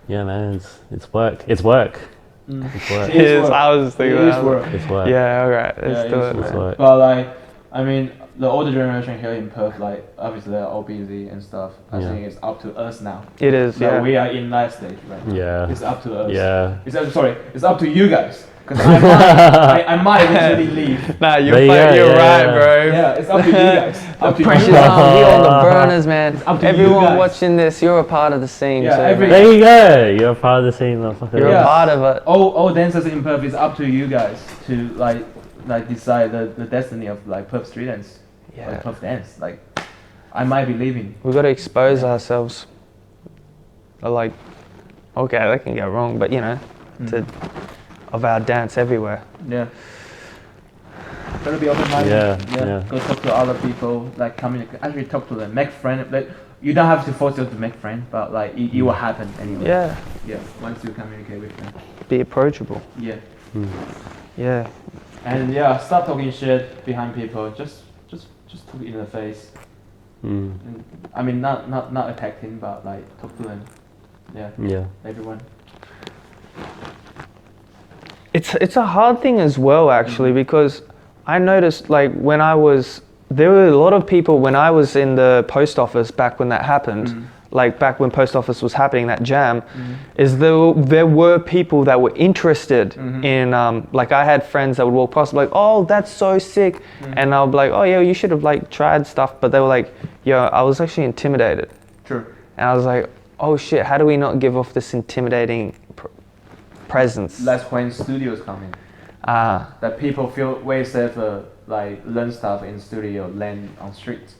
S4: Yeah, man, it's work. It's work. It's work.
S2: It is. I was thinking
S3: It is
S2: that.
S3: work.
S4: It's work.
S2: Yeah, alright.
S3: Yeah,
S2: Let's do
S3: it's
S2: it,
S4: It's
S2: man.
S4: work.
S3: But like, I mean, the older generation here in Perth, like obviously they're all busy and stuff. I think it's up to us now.
S2: It is,
S3: Like,
S2: yeah.
S3: we are in that stage right now.
S4: Yeah.
S3: It's up to us.
S4: Yeah.
S3: It's up to you guys. Because I might eventually leave.
S2: Nah, you're
S4: There you go,
S2: you're
S4: yeah,
S2: right,
S4: yeah.
S2: bro.
S3: Yeah, it's up to you guys. Up to
S2: Pressure's
S3: you guys.
S2: on. We on the burners, man.
S3: up to you
S2: Everyone
S3: guys.
S2: watching this, you're a part of the scene.
S3: Yeah,
S2: too,
S3: every-
S2: man.
S4: There you go. You're a part of the scene, motherfucker.
S2: You're
S3: Yeah.
S2: a part of it.
S3: All dancers in Perth, it's up to you guys to like decide the destiny of like Perth street dance.
S2: Yeah.
S3: Like Perth dance. Like I might be leaving.
S2: We've got to expose ourselves. Like, okay, that can go wrong, but you know, of our dance everywhere.
S3: Yeah. Gotta be open-minded.
S4: Yeah.
S3: Go talk to other people. Like communicate. Actually, talk to them. Make friends. Like you don't have to force them to make friends, but like it will happen anyway.
S2: Yeah.
S3: Yeah. Once you communicate with them.
S2: Be approachable.
S3: Yeah.
S2: Yeah.
S3: And yeah, stop talking shit behind people. Just talk in the face. And, I mean, not attacking, but like talk to them. Yeah.
S4: Yeah.
S3: Everyone.
S2: It's a hard thing as well, actually, because I noticed like there were a lot of people when I was in the post office back when that happened, like back when post office was happening, that jam, is there were people that were interested in, like I had friends that would walk past like, oh, that's so sick. And I'll be like, oh yeah, you should have like tried stuff. But they were like, yo, I was actually intimidated.
S3: True.
S2: And I was like, oh shit, how do we not give off this intimidating presence?
S3: That's when studios come in. That people feel way safer, like learn stuff in studio than on street.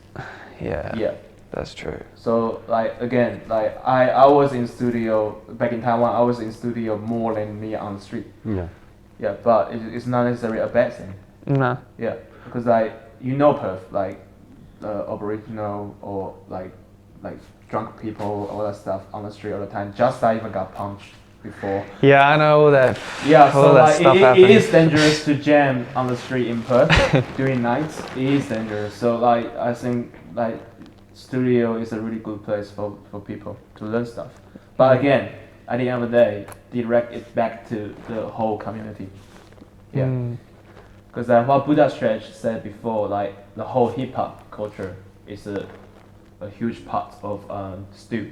S2: Yeah.
S3: Yeah.
S2: That's true.
S3: So like again, like I was in studio back in Taiwan. I was in studio more than me on the street.
S4: Yeah.
S3: Yeah, but it's not necessarily a bad thing.
S2: No.
S3: Yeah, because like Perth, like Aboriginal or like drunk people, all that stuff on the street all the time. Just I even got punched before.
S2: Yeah, I know all that.
S3: Yeah,
S2: all
S3: so
S2: that
S3: like
S2: stuff
S3: it
S2: happening.
S3: is dangerous to jam on the street in Perth during nights. It is dangerous. So like I think like studio is a really good place for people to learn stuff. But again, at the end of the day, direct it back to the whole community. Yeah. Because what Buddha Stretch said before, like the whole hip hop culture is a huge part of stew.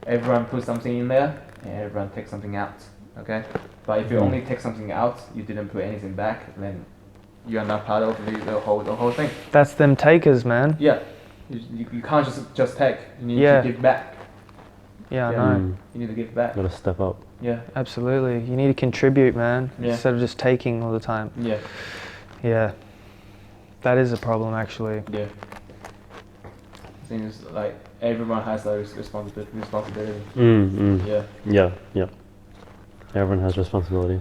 S3: Everyone puts something in there, and everyone takes something out. Okay, but if you only take something out, you didn't put anything back, then you are not part of the whole thing.
S2: That's them takers, man.
S3: Yeah, you can't just take. You need
S2: Yeah.
S3: to give back.
S2: Yeah, I
S3: Yeah.
S2: know.
S3: You need to give back.
S4: Gotta step up.
S3: Yeah,
S2: Absolutely. You need to contribute, man,
S3: Yeah.
S2: instead of just taking all the time.
S3: yeah,
S2: Yeah. That is a problem, actually.
S3: yeah. Things like everyone has a responsibility.
S4: Yeah. Everyone has responsibility.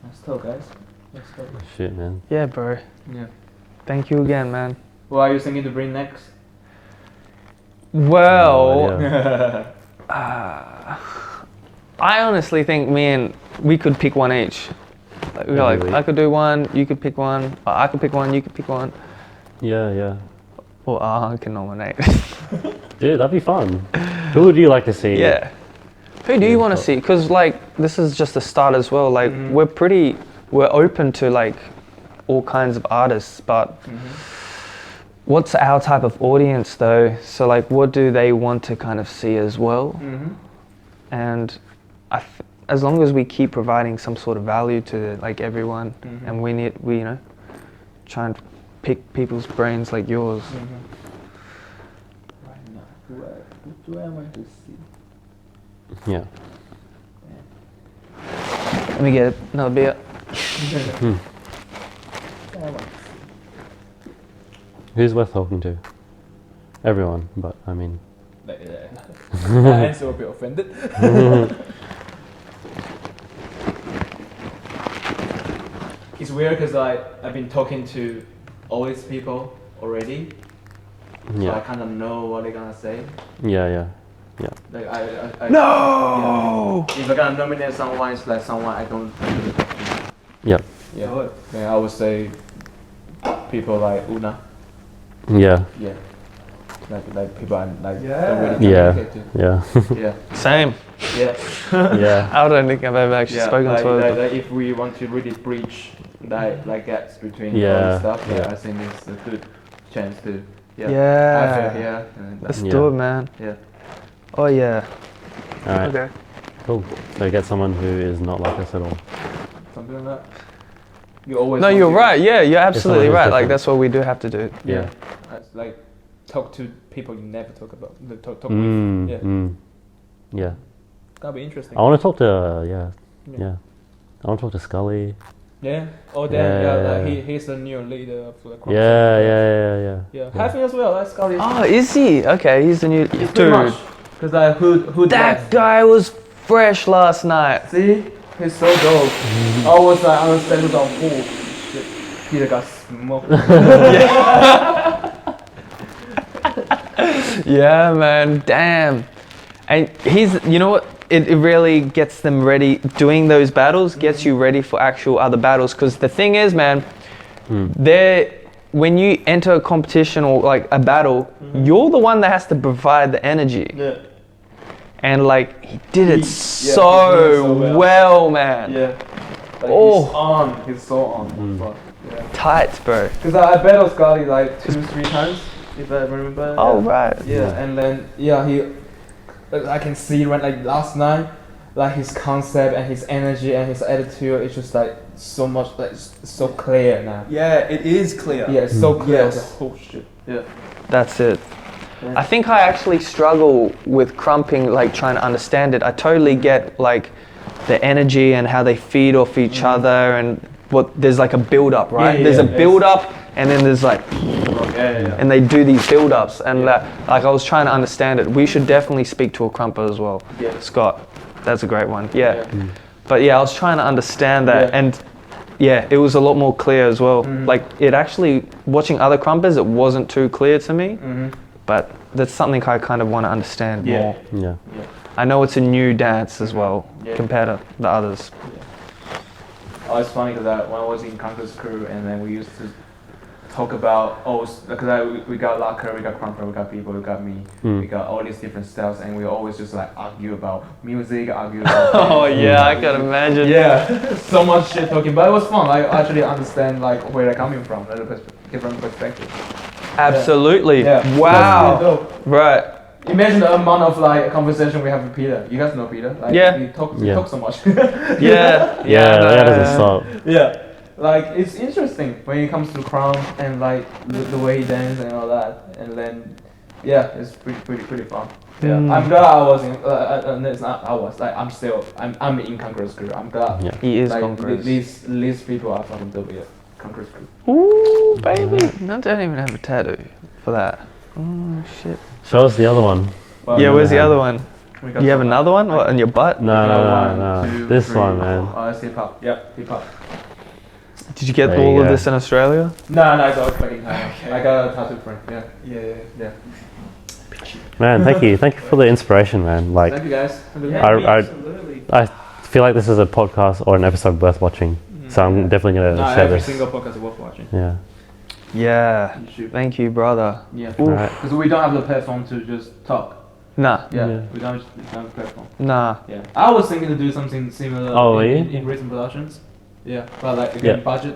S3: Let's talk, guys. Let's talk.
S4: Shit, man.
S2: Yeah, bro.
S3: Yeah.
S2: Thank you again, man.
S3: What are you thinking to bring next?
S2: Well,
S4: Yeah.
S2: I honestly think we could pick one each. Like, we're like,
S4: Maybe.
S2: I could do one, you could pick one, or I could pick one, you could pick one,
S4: Yeah.
S2: or I can nominate.
S4: Dude, that'd be fun. Who would you like to see?
S2: Yeah. Who do you want to see? Because like this is just the start as well. Like we're open to like all kinds of artists, but what's our type of audience though? So like, what do they want to kind of see as well? And as long as we keep providing some sort of value to like everyone, and we you know, try and pick people's brains like yours.
S3: Right now, who do I want to see?
S4: Yeah.
S2: Let me get another beer.
S4: Who's worth talking to? Everyone, but I mean.
S3: My answer will be offended. It's weird because I've been talking to all these people already, so I kind of know what they're gonna say.
S4: Yeah.
S3: Like I
S2: No!
S3: if I'm gonna nominate someone, it's like someone I don't really talk to.
S4: Yep.
S3: Yeah. Then I would say people like Una.
S4: Yeah.
S3: Yeah. Like people I like don't really
S4: Yeah.
S3: communicate to.
S4: Yeah.
S3: Yeah.
S2: Same.
S3: Yeah.
S4: Yeah.
S2: I don't think I've ever actually spoken
S3: like,
S2: to her.
S3: like if we want to really breach like gaps between all
S4: Yeah,
S3: the stuff,
S4: yeah.
S3: I think it's a good chance to I
S2: Yeah.
S3: feel here. And
S2: Let's
S4: Yeah.
S2: do it, man.
S3: yeah.
S2: Oh yeah.
S4: All right.
S2: Okay.
S4: Cool. So get someone who is not like us at all.
S3: Something like that. You always
S2: No,
S3: want
S2: you're
S3: to-
S2: right. Yeah, you're absolutely
S4: who's
S2: right. Like
S4: different.
S2: that's what we do have to do.
S4: Yeah.
S3: It's like talk to people you never talk about. Talk with. Yeah.
S4: Yeah.
S3: That'll be interesting.
S4: I want to talk to yeah. I want to talk to Scully.
S3: Yeah. Oh damn. Yeah.
S4: Yeah.
S3: Like he's the new leader of the crop
S4: Yeah.
S3: Yeah. Having as well. That's Scotty.
S2: Oh, is he? Okay, he's the new dude.
S3: Because like who
S2: That guy was fresh last night.
S3: See, he's so dope. I was like understanding about shit. Peter got smoked.
S2: Yeah, man. Damn. And you know what? It really gets them ready. Doing those battles gets you ready for actual other battles. Because the thing is, man, when you enter a competition or like a battle, you're the one that has to provide the energy.
S3: Yeah.
S2: And like he did it
S3: he did it
S2: so
S3: so
S2: well, man.
S3: Yeah. Like
S2: Oh.
S3: he's on. He's so on. Fuck. Yeah.
S2: Tight, bro.
S3: Because I battled Scotty like 2-3 times, if I remember.
S2: Oh,
S3: yeah.
S2: right.
S3: Yeah, and then I can see right like last night, like his concept and his energy and his attitude. It's just like so much, like it's so clear now.
S1: Yeah, it is clear.
S3: Yeah, it's so clear.
S1: Yes.
S3: Like, oh shit. Yeah.
S2: That's it. I think I actually struggle with crumping, like trying to understand it. I totally get like the energy and how they feed off each other, and there's like a build up, right?
S3: Yeah,
S2: there's
S3: yeah,
S2: a build up, and then there's like,
S3: Yeah.
S2: and they do these build ups, and like I was trying to understand it. We should definitely speak to a crumper as well.
S3: Yeah.
S2: Scott, that's a great one. Yeah. But yeah, I was trying to understand that,
S3: Yeah.
S2: and yeah, it was a lot more clear as well. Like it actually, watching other crumpers, it wasn't too clear to me. But that's something I kind of want to understand more.
S4: Yeah.
S2: I know it's a new dance as well
S3: Yeah.
S2: compared to the others.
S3: Oh, it's funny because when I was in Conquer's crew, and then we used to talk about because we got Locker, we got Crumper, we got people, we got me, we got all these different styles, and we always just like argue about music, argue about.
S2: Oh yeah, I can imagine.
S3: Yeah, so much shit talking, but it was fun. I actually understand like where they're coming from, different perspectives.
S2: Absolutely.
S3: Yeah.
S2: Wow.
S3: That's really dope.
S2: Right.
S3: Imagine the amount of like conversation we have with Peter. You guys know Peter, like
S2: Yeah.
S3: we talk so much.
S2: Yeah.
S4: Yeah,
S2: no,
S4: that doesn't stop.
S3: Yeah, like it's interesting when it comes to Crown and like the way he dances and all that, and then yeah, it's pretty fun. Yeah, I'm glad I was in. It's not I was like I'm in Conqueror's crew. I'm glad.
S4: Yeah.
S2: He is
S3: Like
S2: Conquerors.
S3: these people are fucking dope. Yeah, Conqueror's crew.
S2: Ooh, baby. I don't even have a tattoo. for that. Oh shit.
S4: Show us the other one.
S2: Yeah, where's the other one?
S3: We got
S2: You have
S3: some-
S2: another one? What, in your butt?
S4: No.
S3: two,
S4: This
S3: three,
S4: one, man.
S3: four. Oh, that's hip hop. Yep, hip hop.
S2: Did you get
S4: There you
S2: all of
S4: go.
S2: this in Australia?
S3: No, it's all fucking Thailand. I got a tattoo print. Yeah.
S4: Man, thank you for the inspiration, man. Like,
S3: Thank you guys.
S4: I feel like this is a podcast or an episode worth watching. So I'm definitely gonna share
S3: every
S4: this.
S3: single podcast is worth watching.
S4: Yeah.
S2: Yeah.
S3: You should.
S2: Thank you, brother.
S3: Yeah.
S2: Oof.
S4: Right.
S3: Because we don't have the platform to just talk.
S2: Nah.
S3: Yeah. We don't have the platform.
S2: Nah.
S3: Yeah. I was thinking to do something similar
S4: Oh,
S3: in recent productions. Yeah. But like again,
S4: Yeah.
S3: budget.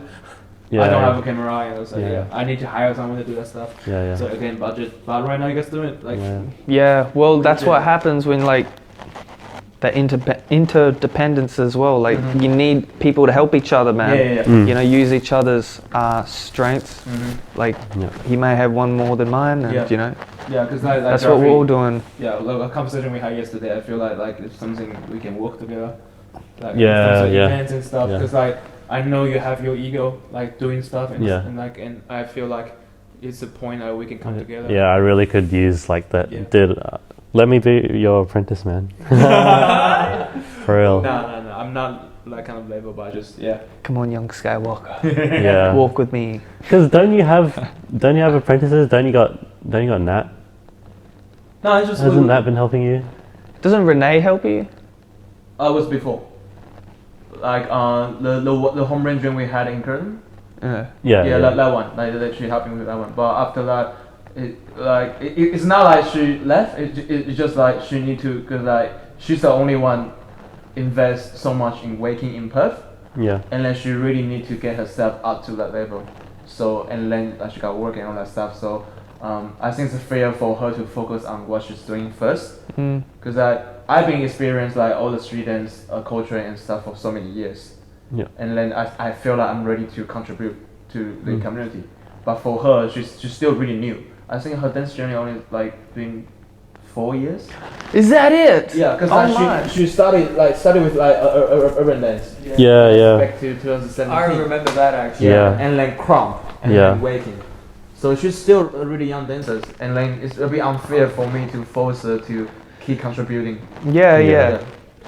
S4: Yeah.
S3: I don't have a camera, and so
S4: Yeah.
S3: I need to hire someone to do that stuff.
S4: Yeah.
S3: So again, budget. But right now you guys do it. Like
S4: Yeah.
S2: Yeah, well, that's
S3: Yeah.
S2: what happens when like the interdependence as well. Like
S3: Mhm.
S2: you need people to help each other, man.
S3: yeah.
S4: Mm.
S2: You know, use each other's strengths.
S3: Mm-hmm.
S2: Like
S4: Yeah.
S2: he may have one more than mine, and
S3: Yeah.
S2: you know,
S3: Yeah, because
S2: that's what we're all doing.
S3: Yeah, like a conversation we had yesterday. I feel like it's something we can work together. Like
S4: Yeah,
S3: in terms of
S4: yeah.
S3: events and stuff.
S4: Yeah.
S3: Because like I know you have your ego, like doing stuff, and,
S4: Yeah.
S3: and I feel like it's a point that we can come together.
S4: Yeah, I really could use like that.
S3: Yeah.
S4: Dude, let me be your apprentice, man. For real.
S3: No, I'm not that kind of level, but I just
S2: Come on, young Skywalker,
S4: Yeah.
S2: walk with me.
S4: Because don't you have apprentices? Don't you got Nat?
S3: No, it's just
S4: Hasn't Nat been helping you?
S2: Doesn't Renee help you?
S3: I was before. Like the home range when we had in Curtin.
S2: Yeah.
S4: Yeah.
S3: That one. Like she helped me with that one. But after that, it's not like she left. It's just like she need to, cause like she's the only one invest so much in waking in Perth,
S4: Yeah.
S3: and then she really need to get herself up to that level. So and then she got work and all that stuff. So I think it's fair for her to focus on what she's doing first.
S2: Mm.
S3: Because I've been experienced like all the street dance culture and stuff for so many years.
S4: Yeah.
S3: And then I feel like I'm ready to contribute to the community. But for her, she's still really new. I think her dance journey only like been 4 years.
S2: Is that it?
S3: Yeah, because
S2: Oh my.
S3: she started with like urban dance.
S4: Yeah.
S3: Back to 2017.
S1: I remember that actually.
S4: Yeah.
S3: And then crump and
S4: Yeah.
S3: then waking. So she's still a really young dancer, and then it's a bit unfair for me to force her to keep contributing.
S2: Yeah.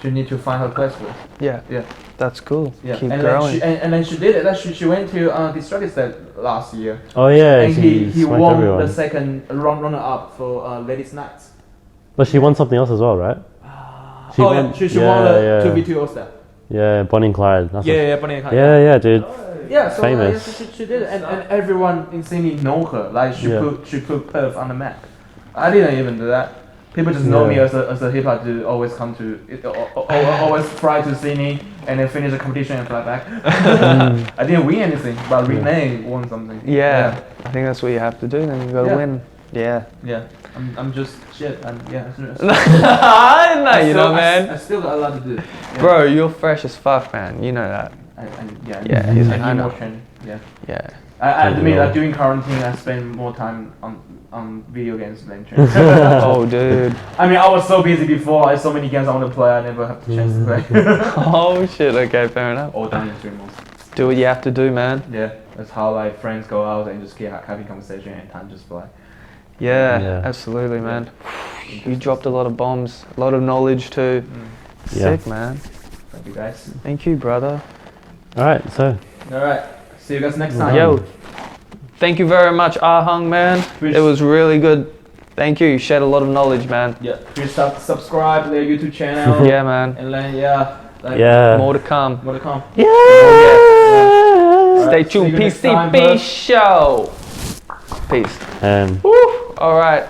S3: She need to find her place first.
S2: Yeah.
S3: Yeah.
S2: That's cool.
S3: Yeah.
S2: Keep
S3: and
S2: growing.
S3: Then then she did it. She went to Distracted State last year.
S4: Oh yeah.
S3: And he
S4: smoked
S3: won
S4: everyone.
S3: the second runner up for Ladies Nights.
S4: But she won something else as well, right? She won
S3: she won the
S4: yeah.
S3: 2v2 All Star.
S4: Yeah, Bonnie and Clyde. That's what-
S3: Bonnie and Clyde.
S4: yeah, dude.
S3: Yeah, so
S4: Famous.
S3: she did it, and everyone in Sydney know her. Like she
S4: Yeah.
S3: put Perth on the map. I didn't even do that. People just know
S4: Yeah.
S3: me as a hip hop dude. Always come to, always fly to Sydney and then finish the competition and fly back. I didn't win anything, but Renee won something.
S2: Yeah. I think that's what you have to do. Then you gotta
S3: Yeah.
S2: win. Yeah.
S3: Yeah. I'm just shit. And yeah.
S2: I didn't know, you know, man.
S3: I still got a lot to do. Yeah.
S2: Bro, you're fresh as fuck, man. You know that. Yeah, he's like,
S3: I
S2: I
S3: need
S2: know.
S3: more training. Yeah.
S2: Yeah.
S3: I
S4: Thank
S3: mean,
S4: you.
S3: like during quarantine, I spend more time on video games than training.
S2: Oh, dude.
S3: I mean, I was so busy before. I had so many games I want to play. I never have the chance to play.
S2: Oh shit. Okay, fair enough.
S3: All done in 3 months.
S2: Do what you have to do, man.
S3: Yeah, that's how like friends go out and just keep having conversation and time just fly.
S2: Yeah,
S4: Yeah.
S2: absolutely, man. You dropped a lot of bombs, a lot of knowledge too.
S4: Yeah.
S2: Sick, man.
S3: Thank you guys.
S2: Thank you, brother.
S4: All right, so
S3: All right. See you guys next time.
S2: Yo, thank you very much, Ahung, man. It was really good. Thank you. You shared a lot of knowledge, man.
S3: Yeah. Please subscribe to their YouTube channel.
S2: Yeah, man.
S3: And then like,
S4: yeah.
S2: More to come.
S3: More to come.
S2: Stay
S3: Alright, see
S2: tuned,
S3: you next time,
S2: PCB
S3: bud.
S2: Show. Peace.
S4: And
S2: Woo. All right.